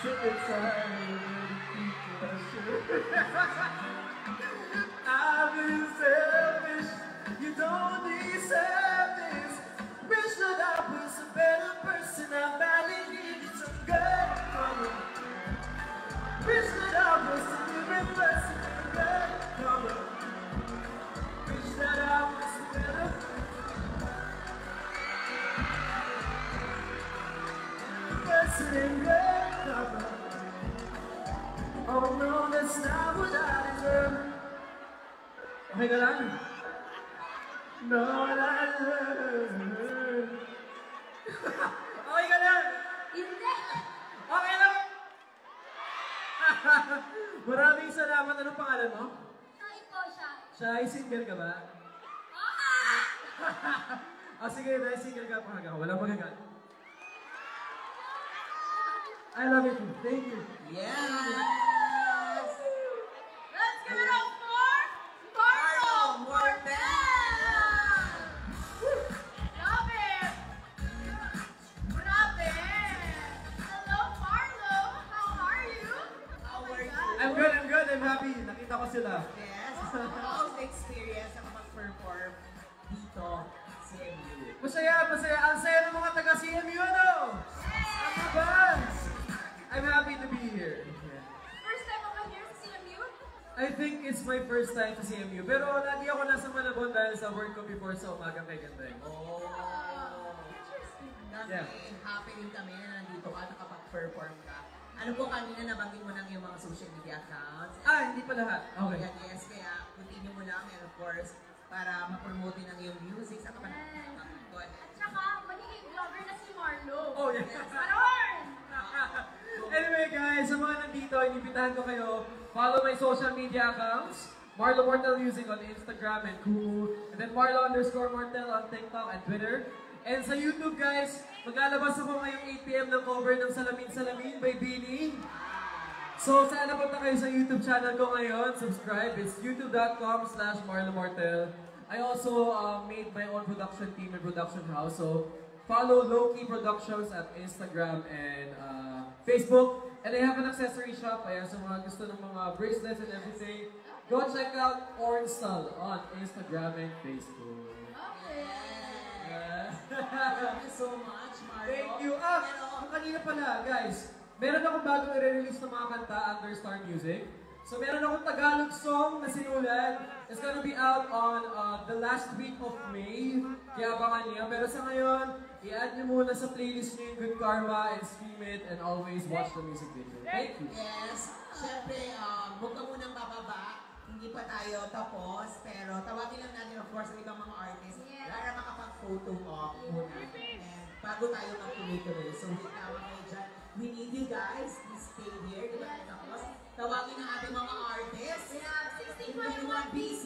sick and tired of people I should. I've been selfish, you don't deserve this. Wish that I was a better person, I badly needed some good karma. Wish that I was a different person, good karma. Wish that I was a better person in good karma. Oh no, that's not what I deserve. Okay ka lang? No, what I deserve. Okay ka lang? Hindi! Okay lang? Maraming salamat. Anong pangalan mo? Ay po siya. Siya ay single ka ba? Ah, sige, dahil single ka, pangaga ka. Walang magagal. I love you too. Thank you. Yes! Let's give it up for Marlo Mortel! Love it! Grabe! Hello, Marlo! How are you? Oh my God! I'm good. I'm happy. Nakita ko sila. Yes! How's the experience na kapag-perform dito sa CMU? Masaya. Ang saya ng mga taga-CMU, ano? Ang bands! I'm happy to be here. First time ako here sa CMU? I think it's my first time sa CMU. Pero lagi ako nasa Malabon dahil sa work ko before sa umagang kay Ganda. Oh! Interesting. Kasi happening kami na nandito ka, nakapag-perform ka. Ano po kanina nabanggit mo ng iyong mga social media accounts? Ah, hindi pa lahat. Okay. Yan, yes, kaya continue mo lang and of course, para ma-promote ng iyong music. Saka pa go ahead. Tsaka, magiging vlogger na si Marlo. Oh, yeah. Maroon! Anyway guys, sa mga nandito, inibitahan ko kayo, follow my social media accounts, Marlo Mortel Music on Instagram and Kumu, and then Marlo_Mortel on TikTok and Twitter. And sa YouTube guys, maglalabas ako ngayong 8 PM ng cover ng Salamin Salamin by Beanie. So sana punta kayo sa YouTube channel ko ngayon, subscribe, it's youtube.com/Marlo Mortel. I also made my own production team and production house, so follow Low-Key Productions at Instagram and Facebook. And I have an accessory shop. Ayan, sa mga gusto ng mga bracelets and everything, go check out Ornstall on Instagram and Facebook. Thank you so much, Marlo. Thank you. Kanina pala, guys, meron akong bagong i-release ng mga kanta under Star Music. So meron akong Tagalog song na sinulat. It's gonna be out on the last week of May. Kaya abangan niyo. Pero sa ngayon, i-add niyo muna sa playlist niyo yung Good Karma and stream it and always watch the music video. Thank you. Yes, syempre, huwag ka munang bababa. Hindi pa tayo tapos, pero tawagin lang natin of course ang ibang mga artists para makapag-photo op muna. And bago tayo magtuloy-tuloy. So, wait naman kayo dyan. We need you guys. Please stay here. Diba tayo tapos? Tawagin ang ating mga artists. We have 1621 BC,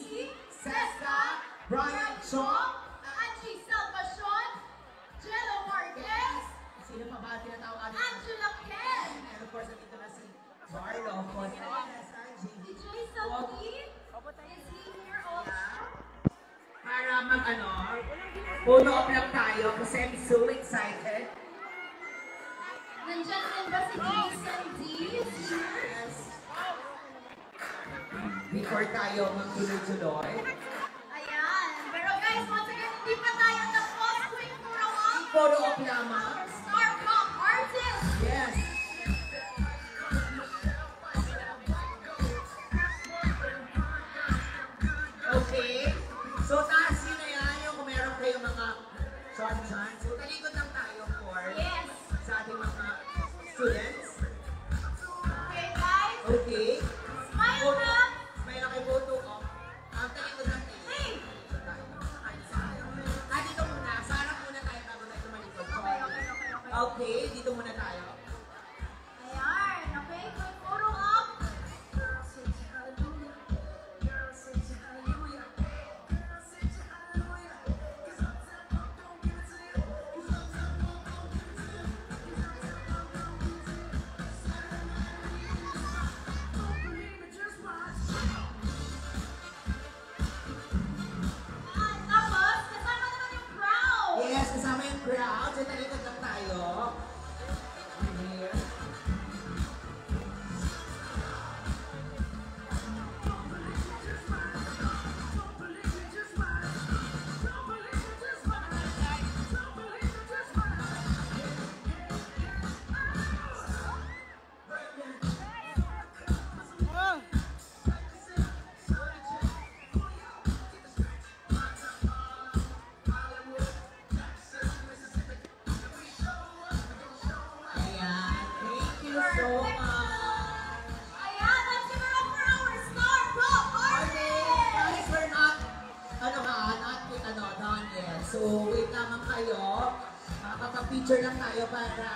Seska, Brian Chong, Angie Marlo, DJ Sandy, is he here also? para photo up lang tayo kasi I'm so excited. Nandiyan din ba si DJ Sandy? Yes. Before tayo magtuloy-tuloy. Ayan. Pero guys, once again, hindi pa tayo tapos. Quick photo up. Photo up lamang. Star pop artist. Yes. Okay. So, taas yun na yan yung kung meron kayong mga shot-shot. So, talikod lang tayo for Yes. sa ating mga students. Okay, guys. Okay. Smile na. Smile na kay photo up. Talikod lang tayo. Hey. Dito muna. Sarap muna tayo bago tayo tumalikod. Okay. Okay, dito muna tayo. Ayan. Okay, quick photo up. Tapos, kasama naman yung crowd. Yes, kasama yung crowd. So, talikod lang tayo. Here. Ayan. Thank you so much. Ayan, let's give it up for our star pop artist. Guys, we're not, not done yet. So, wait lamang kayo. Makapag-picture lang tayo para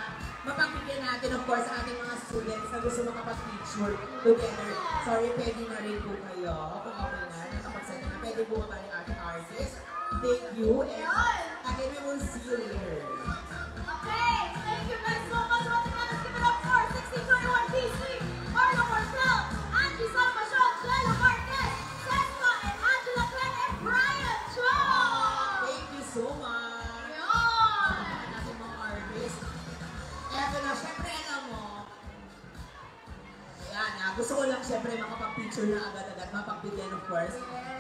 mapagbigyan natin, of course, ang ating mga students na gusto makapag-picture together. Sorry, pwede na rin po kayo. Kung okay na, nakapag-set na. Pwede po ba yung ating artist? Thank you. And again, we will see you later. Okay, thank you guys so much. Once again, let's give it up for 1621 PC, Marlo Marcel, Angie Salvador, Jello Marquez, Cespa, and Angela Clem, and Brian Chong. Thank you so much. Yun. Ang ating mga artists. Eto na, syempre alam mo. Ayan, gusto ko lang syempre makapag-picture na agad-agad, mapagbigyan of course,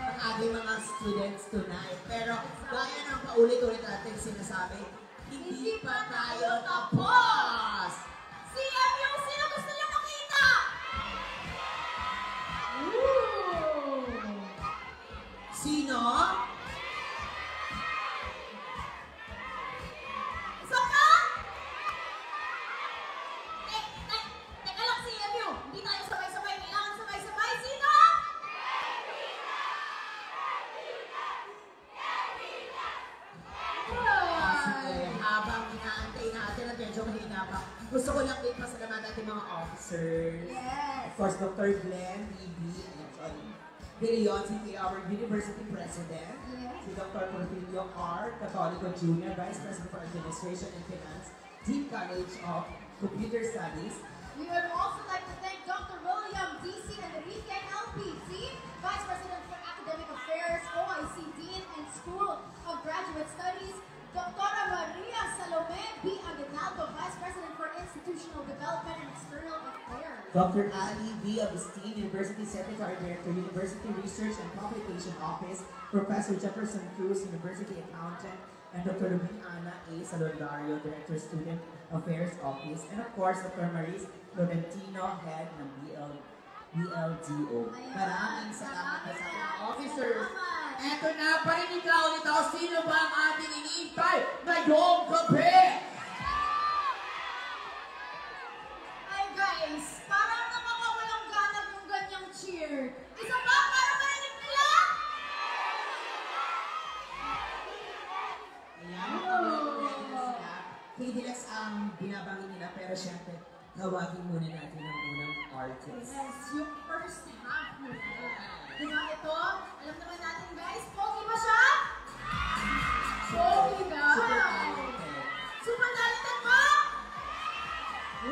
ang ating mga students tonight. Pero gaya ng paulit-ulit natin sinasabi, hindi pa tayo tapos! CMU, sino gusto niyo makita? Sino? Isa pa? Teka lang, CMU. Hindi tayo sabay-sabay. Kailangan sabay-sabay. Sino? Habang inaantay natin at medyo mahina pa, gusto ko lang din pasalamatan ating mga officers. Yes. Of course, Dr. Glenn De Leon, si our University President. Yes. Si Dr. Porfirio R. Catolico Jr., Vice President for Administration and Finance, Dean College of Computer Studies. We would also like to thank Dr. William D.C. Enrique, LPC, Vice President for Academic Affairs, OIC Dean and School of Graduate Studies, Dr. Maria Salome B. Aguinaldo, Vice President for Institutional Development and External Affairs. Dr. Ali V. Agustin, University Secretary Director, University Research and Publication Office, Professor Jefferson Cruz, University Accountant, and Dr. Ana A. Salondario, Director, Student Affairs Office, and of course, Dr. Maris Florentino, Head ng BLDO. Maraming salamat sa ating officers. Eto na, parinig ka ulit ako, sino ba ang ating iniintay ngayong gabi? Ay guys, parang nakakawalang gana yung ganyang cheer. Isa pa, para marinig nila? Ayan, ready na sila. K-Deluxe ang binabanggit nila, pero syempre, tawagin muna natin ang unang artist. Yes, yung first half nila. Diba ito? Alam naman natin guys, pogi ba siya? Pogi guys! Super talented. Super talented ba?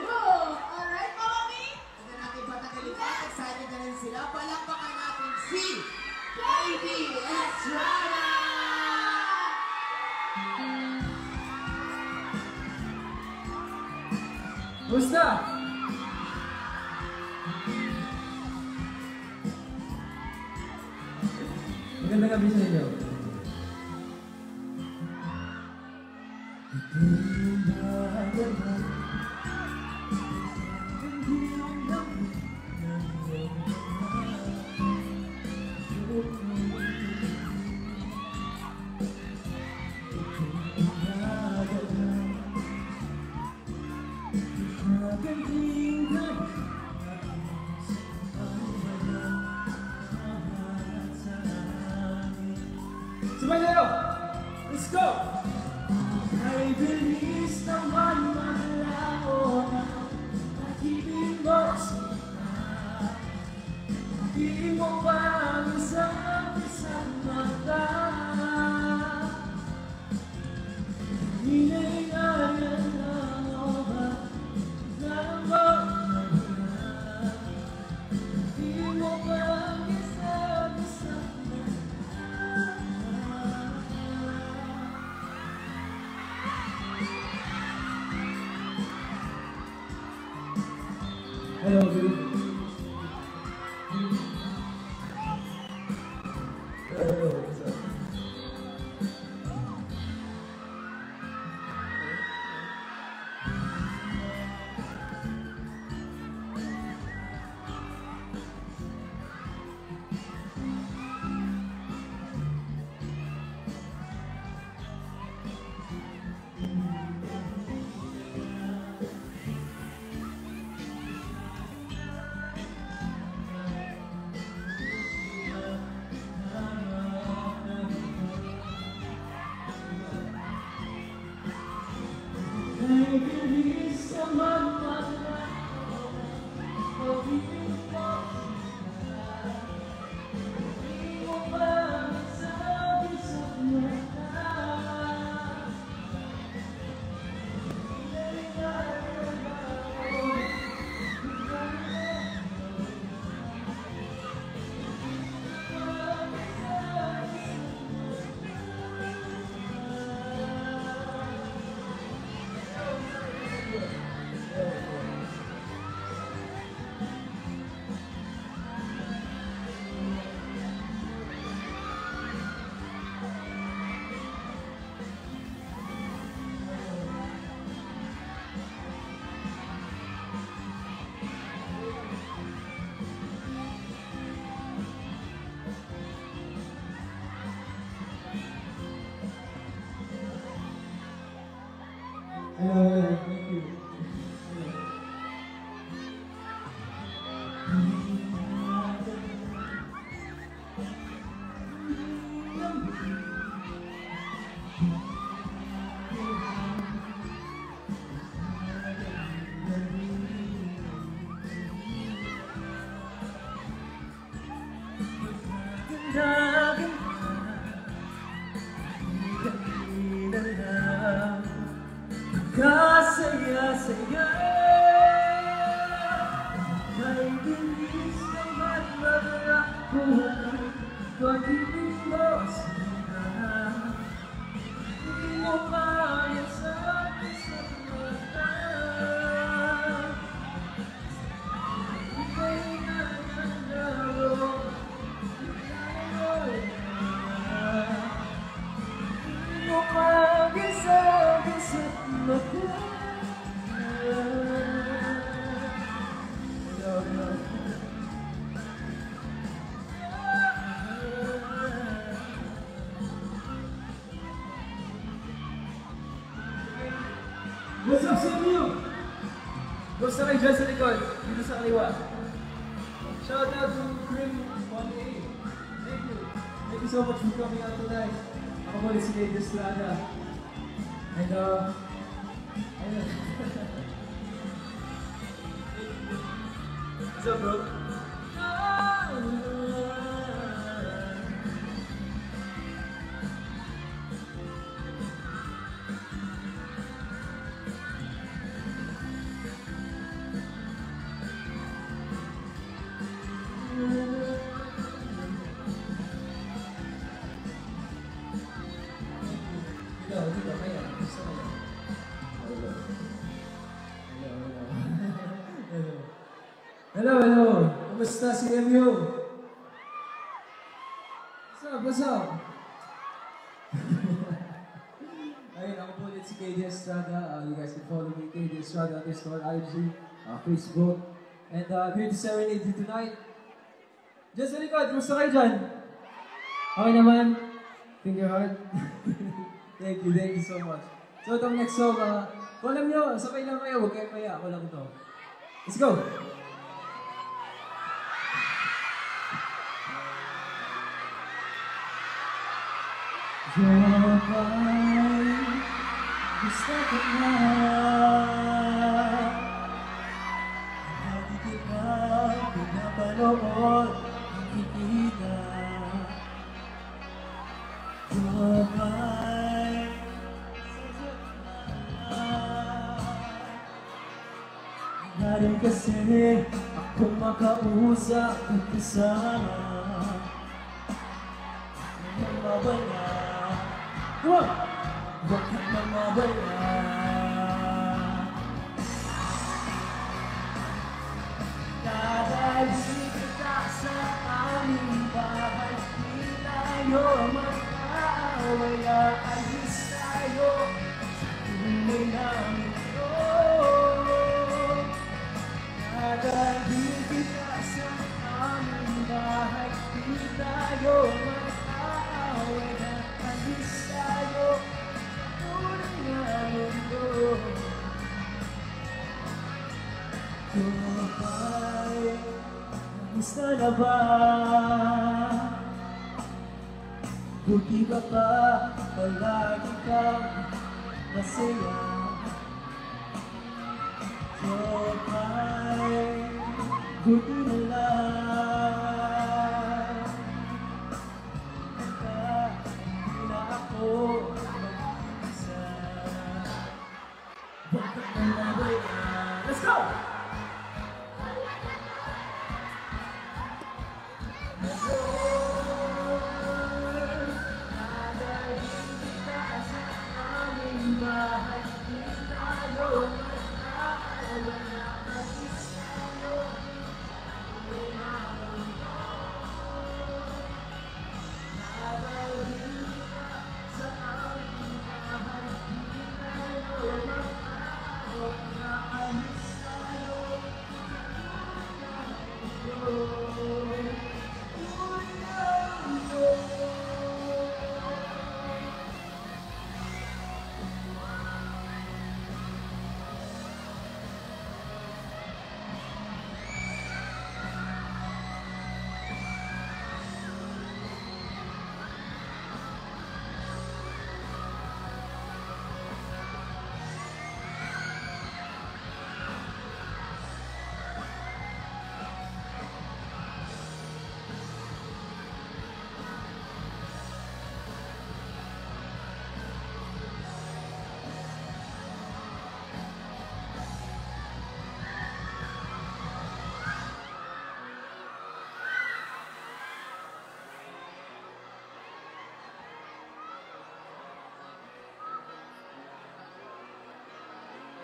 Whoa! Alright, Mami? Tignan natin Gusta? Magandang gabi sa inyo. Sabay tayo! Let's go! Ay bilis naman malaon at ibig mo sila. Di mo ba isang mata? Hinahingayan ako ba na mo? Di mo ba isang mata? Hello, good. Hello, what's up? Hello, thank you. Kasaya-saya kay bilis naman maglakuhan pag-ibig mo sila. Di mo kaya sa isang mata. Ika'y nananalo, di mo kaya sa isang mata. What's up, Samuel? Basta kayo dyan sa likod, dito sa kaliwa. Shout out to Krim 1A. Thank you. Thank you so much for coming out tonight. Ako muli si Nate Estrada. And ayun. What's up, bro? Hello. Hello, hello. Kumusta si MU? What's up? Ayun, ako po ulit si KD Estrada. You guys can follow me, KD Estrada _IG, Facebook. And I'm here to serenade you tonight. Diyan sa likod, kumusta kayo dyan? Okay naman? Finger heart? Thank you so much. So itong next song, kung alam nyo, sabay lang kayo, huwag kayo kaya, ako lang ito. Let's go! Jopay, gusto ko na lagi kita pinapanood, nakikita. Jopay, na rin kasi akong makausap at kasama. Ang mabala, huwag ka na mabala. Dadalhin kita sa aming bahay, di tayo mag-aaway, aalis tayo sa tunay namin ito. Dadalhin kita sa aming bahay, di tayo mag-aaway, aalis tayo sa tunay namin ito. Jopay, kamusta na ba? Buti ka pa, palagi kang masaya. Jopay, buti na lang. Hindi na ako mag-isa. Bakit na nabaya? Let's go!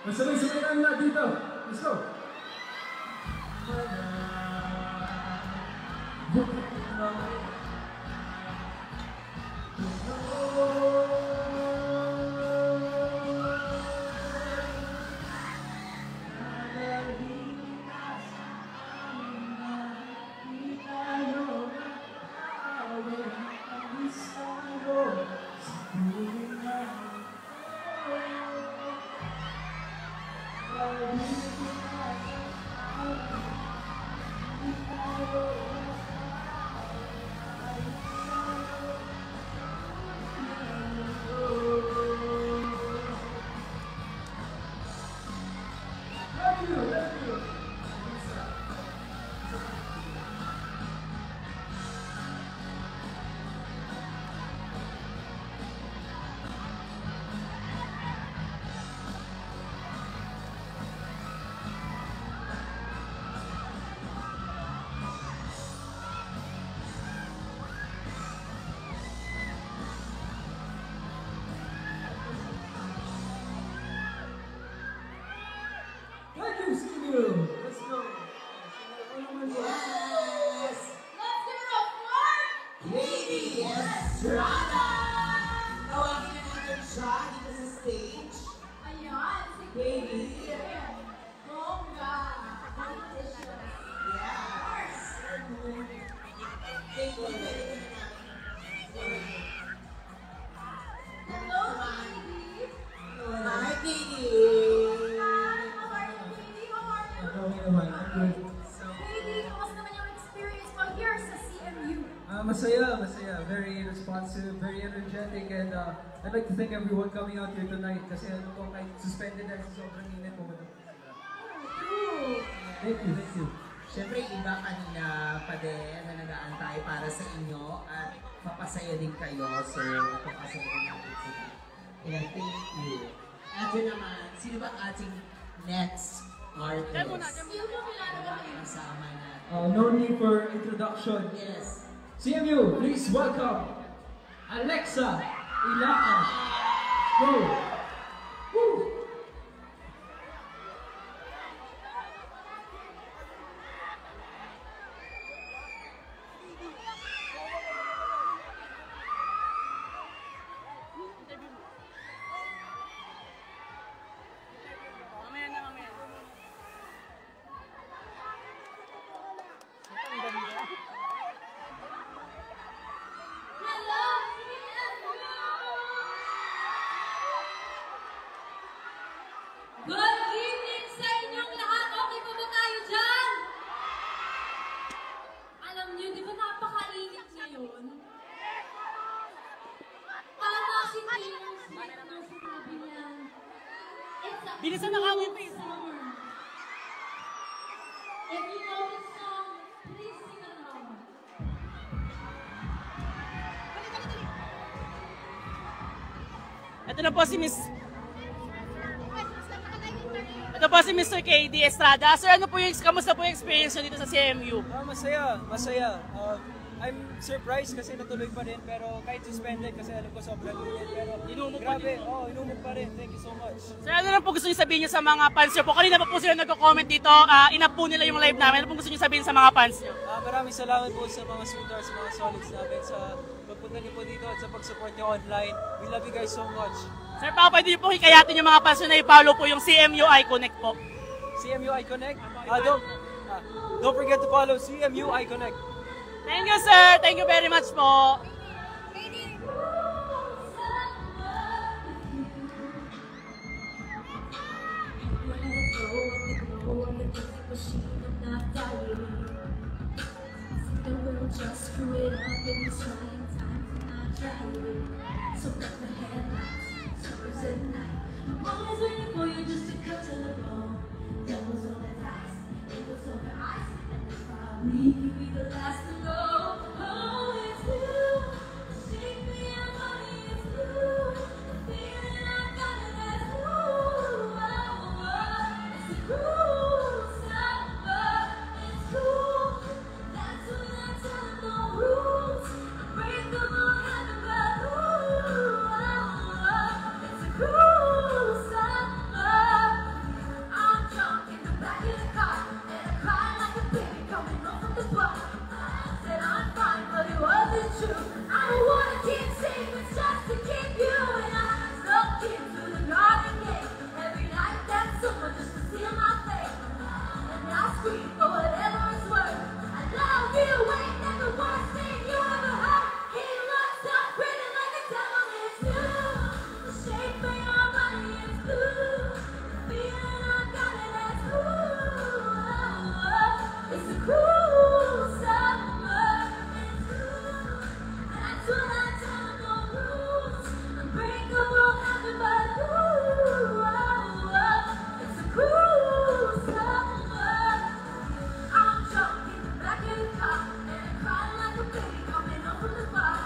Sabay-sabay lang lahat dito. Let's go! Estrada! Tawagin na natin siya dito sa stage. Ayan, si Baby. Bongga. Competition. Yes! Thank you. Hello, Katie. Hi, Katie! How are you, Katie? How are you? Katie, kamusta naman yung experience mo here sa CMU? Masaya. Very responsive, very energetic, and I'd like to thank everyone coming out here tonight kasi ano po, kahit suspended dahil sa sobrang init po. Thank you. Siyempre, iba kanina pa din na nag-aantay para sa inyo at papasaya din kayo. So, papasaya din natin sila. Kaya, thank you. At yun naman, sino ba ating next artist? Sino kilala ba kayo? Kasama natin. No need for introduction. Yes. CMU, please welcome Alexa Ilaca. Go! Woo! Hello, CMU! Good evening sa inyong lahat. Okay pa ba tayo dyan? Alam niyo, di ba napakainit ngayon? Alam mo si Taylor Swift nung sinabi niya, it's a Bilisan na kami, please. summer. If you know this song, please sing along. Ito na po si Mr. KD Estrada. Sir, kamusta po yung experience nyo dito sa CMU? Masaya. I'm surprised kasi natuloy pa rin, pero kahit suspended kasi alam ko sobrang init, pero Inumog pa grabe, inumog pa rin. Thank you so much. Sir, ano lang po gusto nyo sabihin nyo sa mga fans nyo po? Kanina pa po sila nagko-comment dito, inap po nila yung live namin. Ano po gusto nyo sabihin sa mga fans nyo? Maraming salamat po sa mga sweethearts, sa mga solids namin sa pagpunta niyo po dito at sa pag-support niyo online. We love you guys so much. Sir, pwede nyo po hikayatin yung mga fans nyo na i-follow po yung CMU iConnect po. CMU iConnect. Don't forget to follow CMU iConnect. Thank you, sir. Thank you very much po. Just screw it up in these trying times and I try it. So cut the headlights, summers at night. I'm always waiting for you just to cut to the bone. Devils on the dice, angels on the ice, and if I leave, you'll be the last to go. Oh, it's you. Shake me and money, it's you. The feeling I got it as you. Oh, it's a cruel summer. It's cool. That's when I tell them no rules. Break them all out of my it's a cruel summer. I'm drunk in the back of the car, and I cry like a baby coming home from the bar. Said I'm fine, but it wasn't true. I don't wanna keep secrets just to keep you, and I snuck in through the garden gate every night. That summer just to see my face, and I scream for whatever it's worth. I love you, ain't that the worst thing you ever heard? He looks so pretty like a devil, it's you. The shape of your body is blue. The feeling I got it as ooh. It's a cruel summer. It's cool. That's when I tell them no rules. Unbreakable, happy, but ooh. It's a cruel summer. I'm drunk in the back of the car, and I cry like a baby coming home from the bar.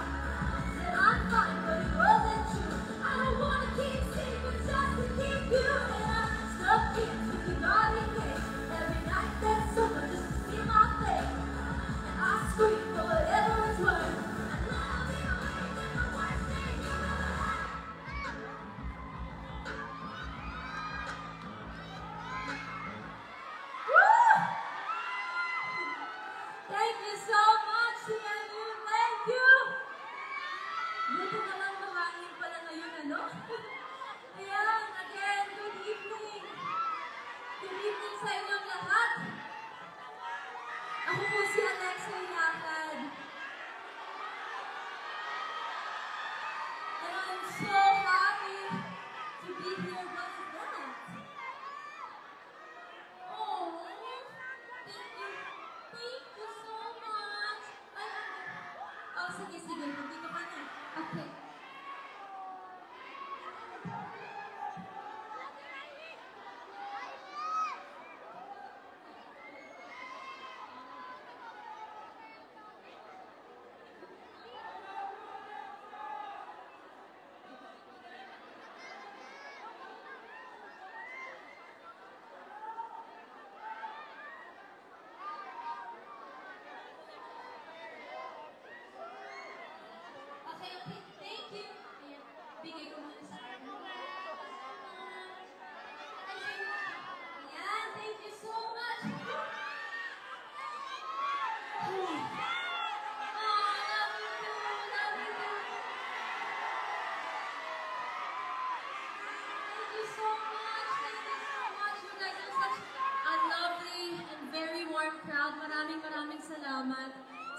Said I'm fine, but it wasn't true. I don't wanna keep secrets just to keep you, and I snuck in through the garden gate every night that summer just to see my face. And I scream for whatever it's worth. I love you.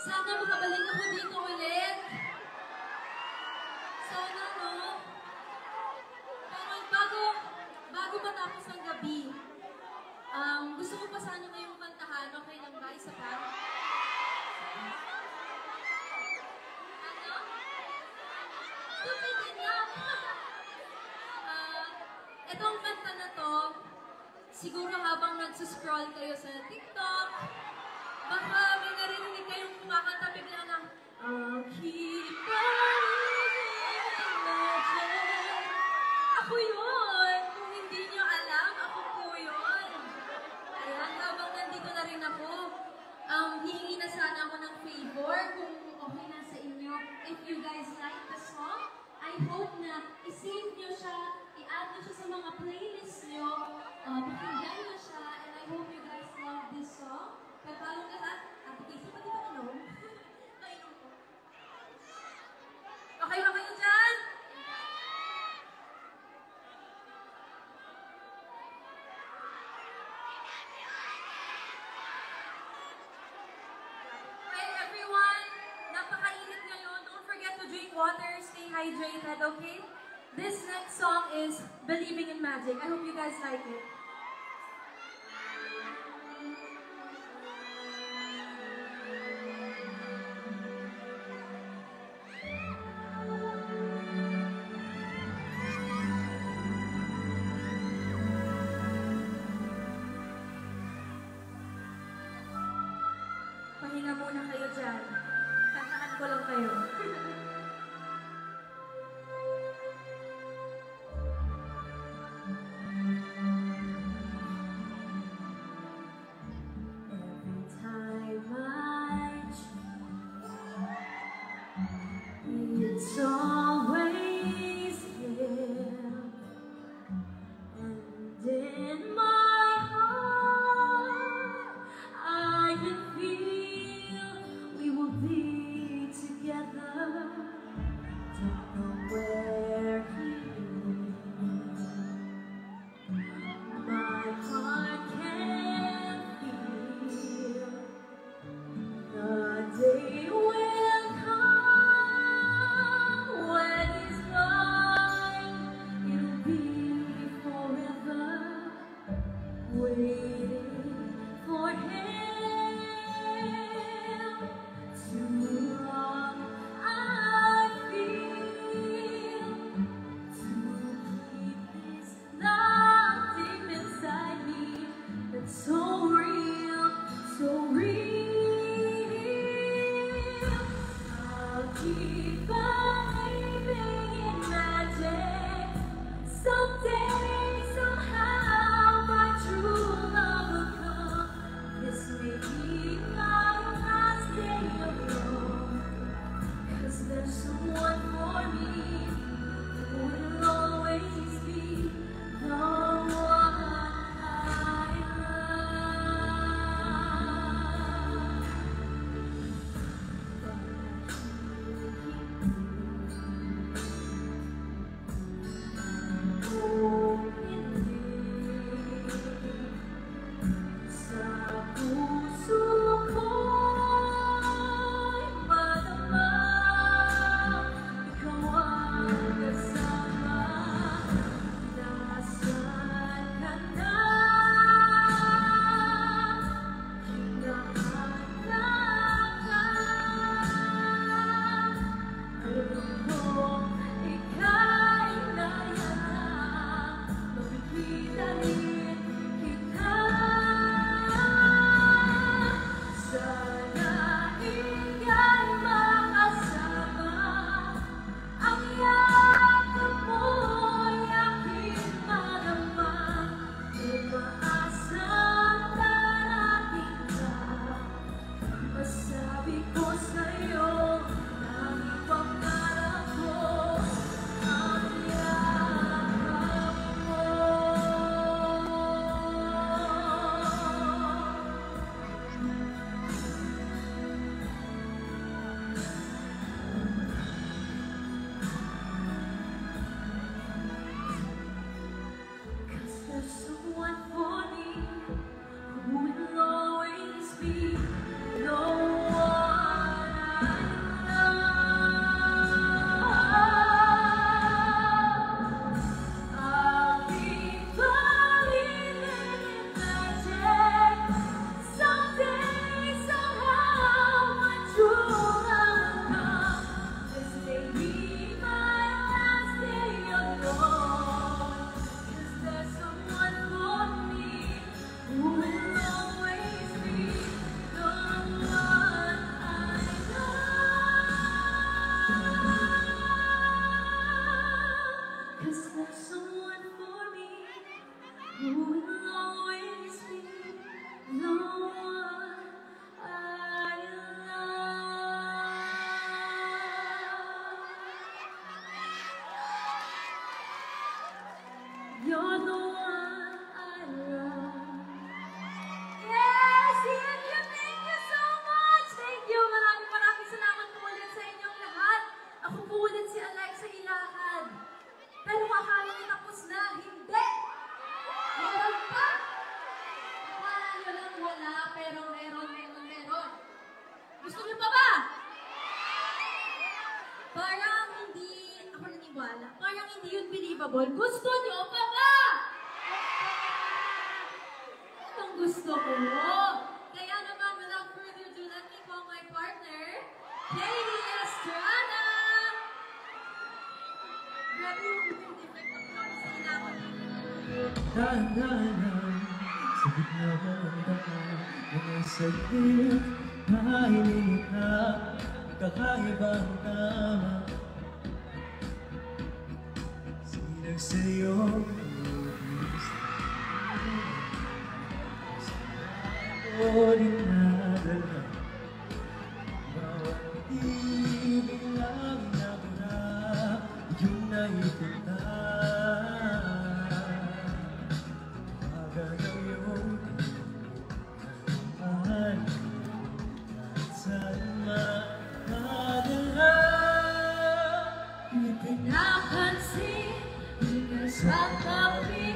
Sana makabalik ako dito ulit. Sana, no? Pero bago matapos ang gabi, gusto ko pa sana kayong kantahan. Okay lang ba? Isa pa? Ano? Stupid enough! Itong kanta na to, siguro habang nagsuscroll kayo sa TikTok, baka may narinig kayong kumakanta bigla ng I'll keep on. Ako yun! Kung hindi nyo alam, ako po yun. Ayan, habang nandito na rin ako, hihingi na sana ako ng favor kung okay na sa inyo. If you guys like the song, I hope na i-save nyo siya, i-add nyo siya sa mga playlist nyo, pakinggan nyo siya, and I hope you guys love this song. Pero parang lahat, Ate Casey, pati ba inom? Nainom ko. Okay ba kayo dyan? Hey everyone, napakainit ngayon. Don't forget to drink water, stay hydrated, okay? This next song is Believing in Magic. I hope you guys like it. Pahinga muna kayo dyan. Kantaan ko lang kayo. Every time I try, it's always here. And in my heart, I can feel we will be together. Don't know where he is. My heart can feel the day will come when you're the one I love. Yes, CMU, thank you so much! Thank you! Maraming salamat po ulit sa inyong lahat. Ako po ulit si Alexa Ilahad. Pero akala niyo tapos na, hindi! Meron pa! Akala niyo lang wala, pero meron. Gusto niyo pa ba? Parang hindi, ako naniwala, parang hindi yun believable. Gusto niyo pa ba? Itong gusto ko. Kaya naman, without further ado, let me call my partner, Katie Estrada! Grabe yung effect of love sa kailangan. Dahan-dahan sa gitna ng daka, mga saglit, mahiling ka, kakaibang tama. Sinag sa'yo, ako rin nadala. Bawat ibig lang nabura, yung naipunta. Maganaw yung tinagpahan, kahit saan makadala. Pinapansin, hindi sa tabi,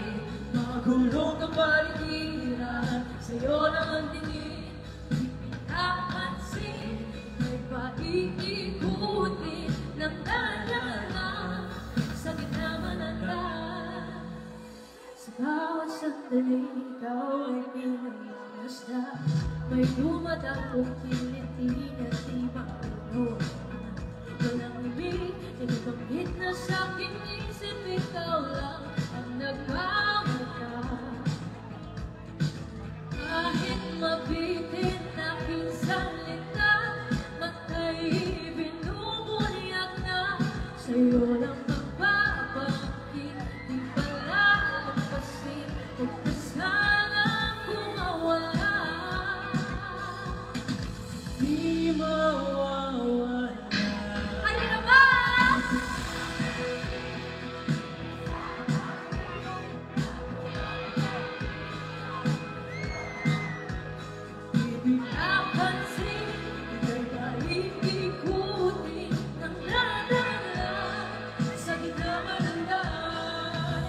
magulong ang paligiran, sa'yo lang ang tingin. Pinapansin, may paikikutin ng dalaman sa gitna manandan. Sa bawat sandali, ikaw ay pinamasdan. May dumadakong kiliti na di mapuno. Walang ibig, inabanggit na sa'king isip, ikaw lang ang nagmamata. Kahit mabitin aking salita, mata'y binubunyak na. Sa'yo lang magbabangkit, di pala lampasin, huwag na sanang kumawala. Di mawawala. Ano na ba? Pinapansin, ika'y paikikutin ng nadala sa gitna manandan.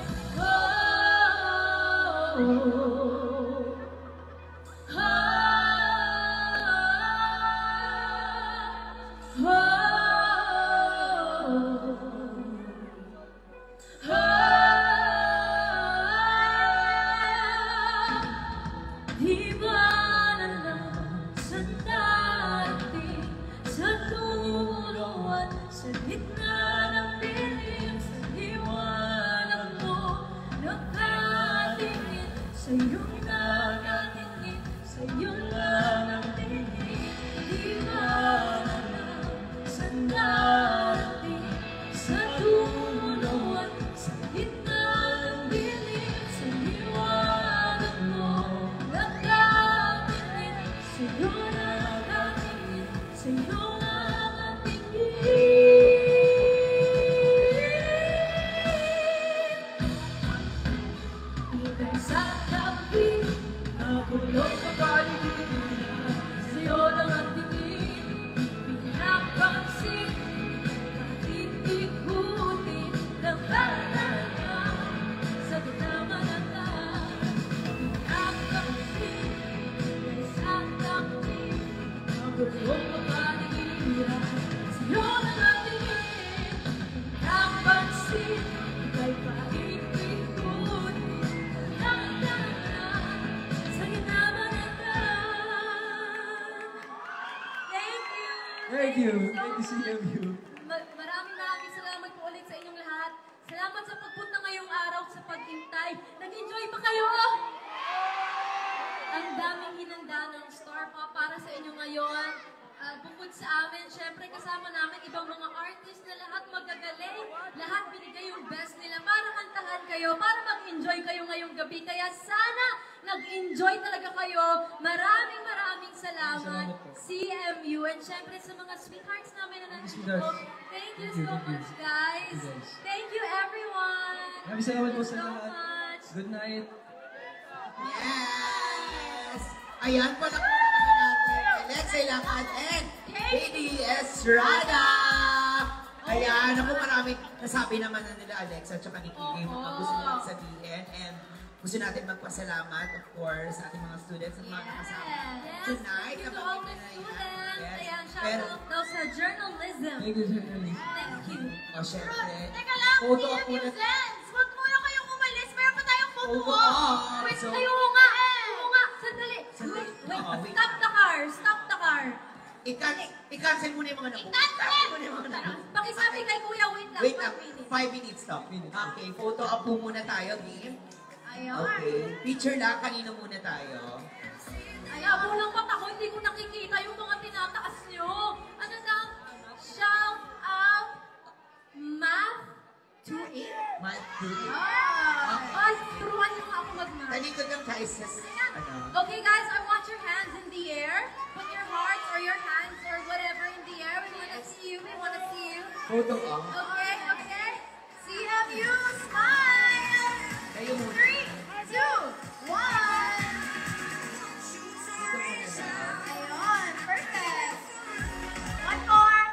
Di ba nalang sa dati, sa dulo at sa gitna ng dilim, sa liwanag mo nakatingin, sa'yo'y nakatingin, sa'yo lang ang tingin. Di ba nalang sa dati, sa dulo at sa gitna ng dilim, sa liwanag mo nakatingin, sa'yo nakatingin, sa'yo lang ang tingin. Ika'y sa tabi, nagulong sa paligiran, sa'yo lang ang tingin. Pinapansin, paikikutin ng dalaga sa gitna manandan. Pinapansin, ika'y sa tabi, nagulong sa paligiran, sa'yo lang ang tingin. Pinapansin, ika'y paikikutin ng dalaga sa gitna manandan. Thank you! Thank you. so Thank you, CMU. Maraming salamat po ulit sa inyong lahat. Salamat sa pagpunta ngayong araw sa paghintay. Nag-enjoy ba kayo? Ang daming hinanda ng Star Pop para sa inyo ngayon. Bukod sa amin, syempre kasama namin ibang mga artist na lahat magagaling. Lahat binigay yung best nila para kantahan kayo, para mag-enjoy kayo ngayong gabi. Kaya sana nag-enjoy talaga kayo. Maraming salamat, CMU. And syempre sa mga sweethearts namin na nandito. Thank you so much, guys. Thank you, everyone. Maraming salamat po sa Thank you so lahat. much. Good night. Yes! Ayan po na po natin Alexei Lakad and Katie Estrada! Ayan, ako maraming nasabi naman na nila Alexa at saka ni Katie yung mga gusto nilang sabihin and gusto natin magpasalamat of course sa ating mga students at mga nakasama tonight. Thank you to all the students. Ayan, shout Pero, out daw sa journalism. Thank you, Jenny. Thank you. o syempre, Teka lang, photo PMU op muna. Friends! Huwag muna kayong umalis. Meron pa tayong photo Photo op. op. Wait, So- kayo nga. Oo nga. Sandali. Wait, Oo, wait. Stop the car. Stop the car. I-cancel muna yung mga nabukas. I-cancel! muna yung mga nabukas. Pakisabi kay Kuya, wait lang. Wait lang, 1 minute. 5 minutes stop. Okay, photo op po muna tayo, Kim. Ayun. Okay, picture lang, kanino muna tayo? Ayaw mo lang ba't ako? Hindi ko nakikita yung mga tinataas nyo. Ano na? Shout out Math 2A. Math 2. Ay, turuan nyo nga ako mag-math. Talikod ng Kaises. Ano? Okay guys, I want your hands in the air. Put your hearts or your hands or whatever in the air. We wanna see you. We wanna see you. Photo op. Okay, okay. CMU, smile. Kayo muna. 3, 2, 1. Dito muna na. Ayun, perfect. One more.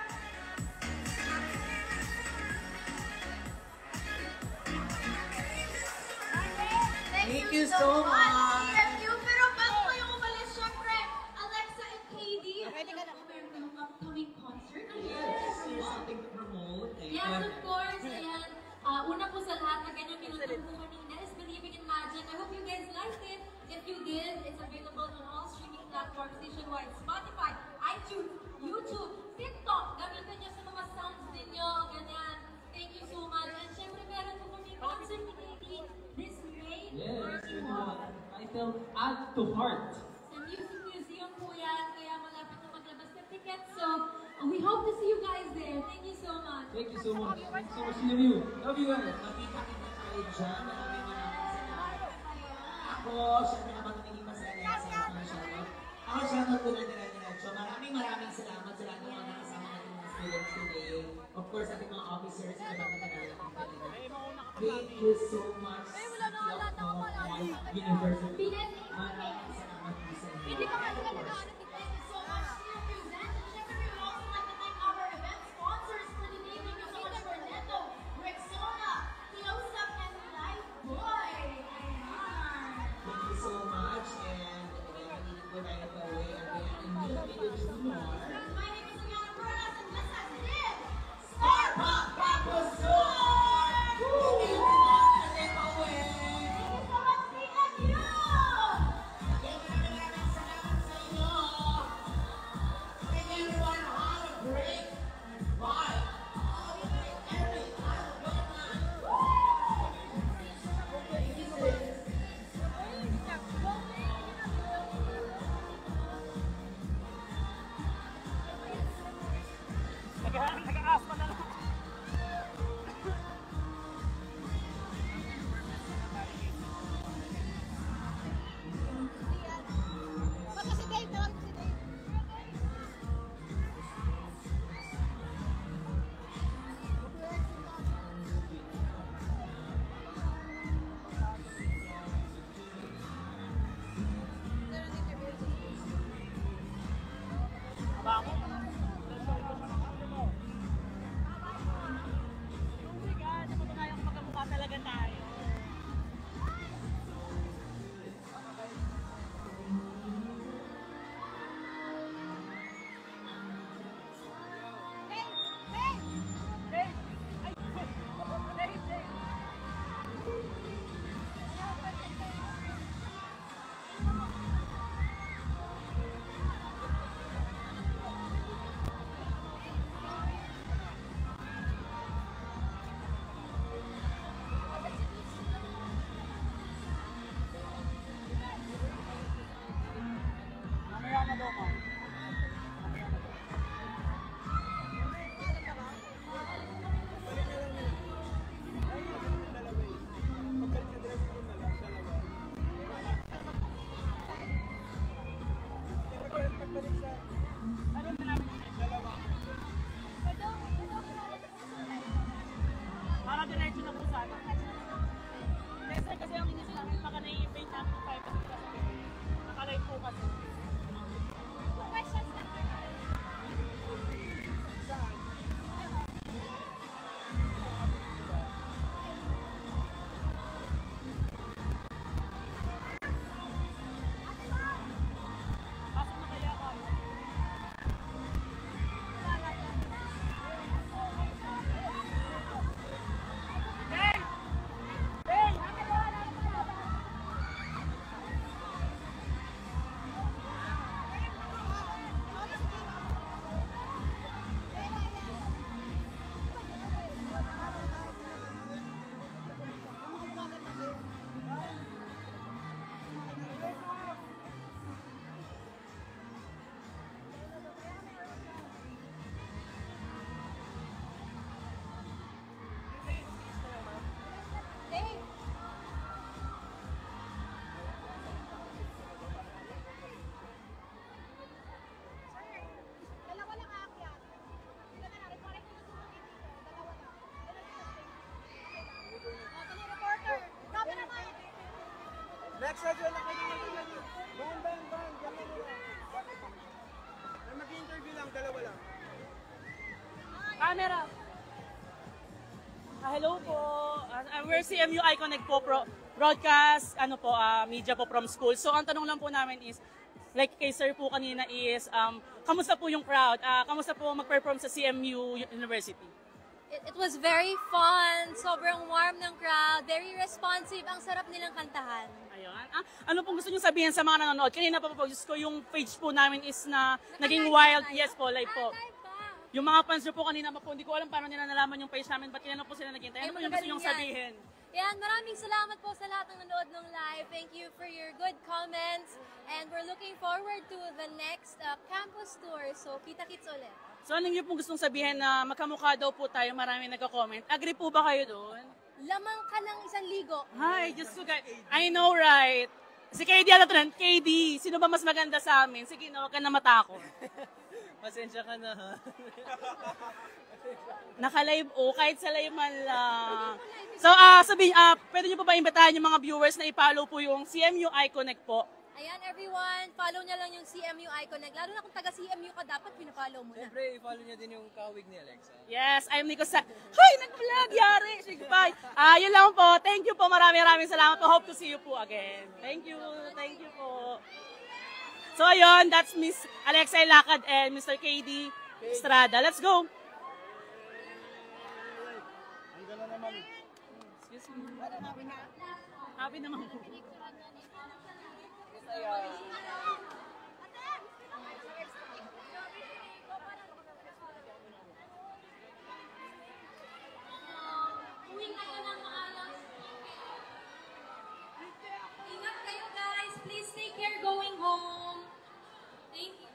Thank you so much. Thank you. Pero bago kayo umalis, syempre, Alexa and KD, meron kayong upcoming concert. Something to promote. Yes, of course. Ayan. Una po sa lahat, na ganyan pinuntan po kanina is Believing in Magic. I hope you guys liked it. If you did, it's available on all streaming platforms nationwide. Spotify, iTunes, YouTube, TikTok. Gamitin niyo sa mga sounds ninyo. Ganyan. Thank you so much. And syempre, meron po kami concert ni KD this May. Yes, title Add to Heart. Sa Music Museum po yan. Kaya malapit na maglabas ng tickets. So, we hope to see you guys there. Thank you so much. Thank you so much. Thank you so much, CMU. Love you guys. Makita-kita tayo dyan. Maraming salamat. Ako, syempre naman tumingin pa sa Alexa. Ako, shoutout ko na dire-diretso. Maraming salamat sa lahat ng mga nakasama natin mga students today. Of course, ating mga officers na nagtagal natin kanina. Thank you so much. University. Maraming salamat po sa inyo. Hindi pa kasi nag-ano, thank you so much to your present. And syempre, we would also like to thank our event sponsors for today. Thank you so much for Neto, Rexona, Close-Up, and Lifebuoy. Ayan. Thank you so much. And again, hindi po tayo pauwi. Again, in Video Junior. My name is Ariana Perez, and this has been Star Pop Paposor! Hindi po tayo pauwi. Thank you so much, CMU! Hello po. We're CMU Iconic po, broadcast, media po from school. So ang tanong lang po namin is, like kay sir po kanina is, kamusta po yung crowd? Kamusta po mag-perform sa CMU University? It was very fun. Sobrang warm ng crowd. Very responsive. Ang sarap nilang kantahan. Ayun. Ano pong gusto nyo sabihin sa mga nanonood? Kanina pa po, ko yung page po namin is na naging wild. Yes po, live po. Yung mga fans nyo po kanina pa po, hindi ko alam paano nila nalaman yung page namin, ba't tinanong po sila naghintay. Ano po yung gusto nyong sabihin? Yan, maraming salamat po sa lahat ng nanood ng live. Thank you for your good comments. And we're looking forward to the next campus tour. So, kita-kits ulit. So, ano nyo pong gustong sabihin na magkamukha daw po tayo, maraming nagko-comment. Agree po ba kayo doon? Lamang ka ng 1,000. Hi, just so guys. I know, right? Si KD, ano to nun? KD, sino ba mas maganda sa amin? Sige, no, huwag ka na matakot. Pasensya ka na, ha? Naka-live kahit sa live man lang. So, sabihin, pwede nyo pa ba imbitahan yung mga viewers na i-follow po yung CMU Iconic po? Ayan, everyone, follow niya lang yung CMU Iconic. Lalo na kung taga-CMU ka, dapat pinafollow mo na. Siyempre, i-follow niya din yung kawig ni Alexa. Yes, I'm Nico Sa... Hi, nag-vlog, yari! Sige, bye! Yun lang po. Thank you po. Maraming salamat po. Hope to see you po again. Thank you. Thank you po. So, ayun, that's Miss Alexa Ilacad and Mr. KD Estrada. Let's go! Excuse me. Happy naman po. Uwi kayo ng maalas. Ingat kayo, guys. Please take care going home. Thank you.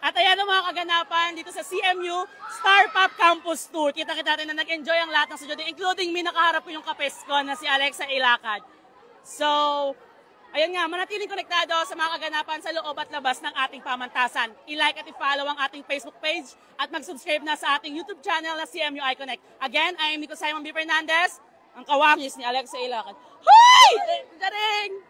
At ayan ang mga kaganapan dito sa CMU Star Pop Campus Tour. Kita-kita natin na nag-enjoy ang lahat ng studio, including me, nakaharap po yung kapesko na si Alexa Ilacad. So, ayun nga, manatiling konektado sa mga kaganapan sa loob at labas ng ating pamantasan. I-like at i-follow ang ating Facebook page at mag-subscribe na sa ating YouTube channel na CMU Iconic. Again, I am Nico Simon B. Fernandez, ang kawangis ni Alexa Ilacad. Hoy! Daring!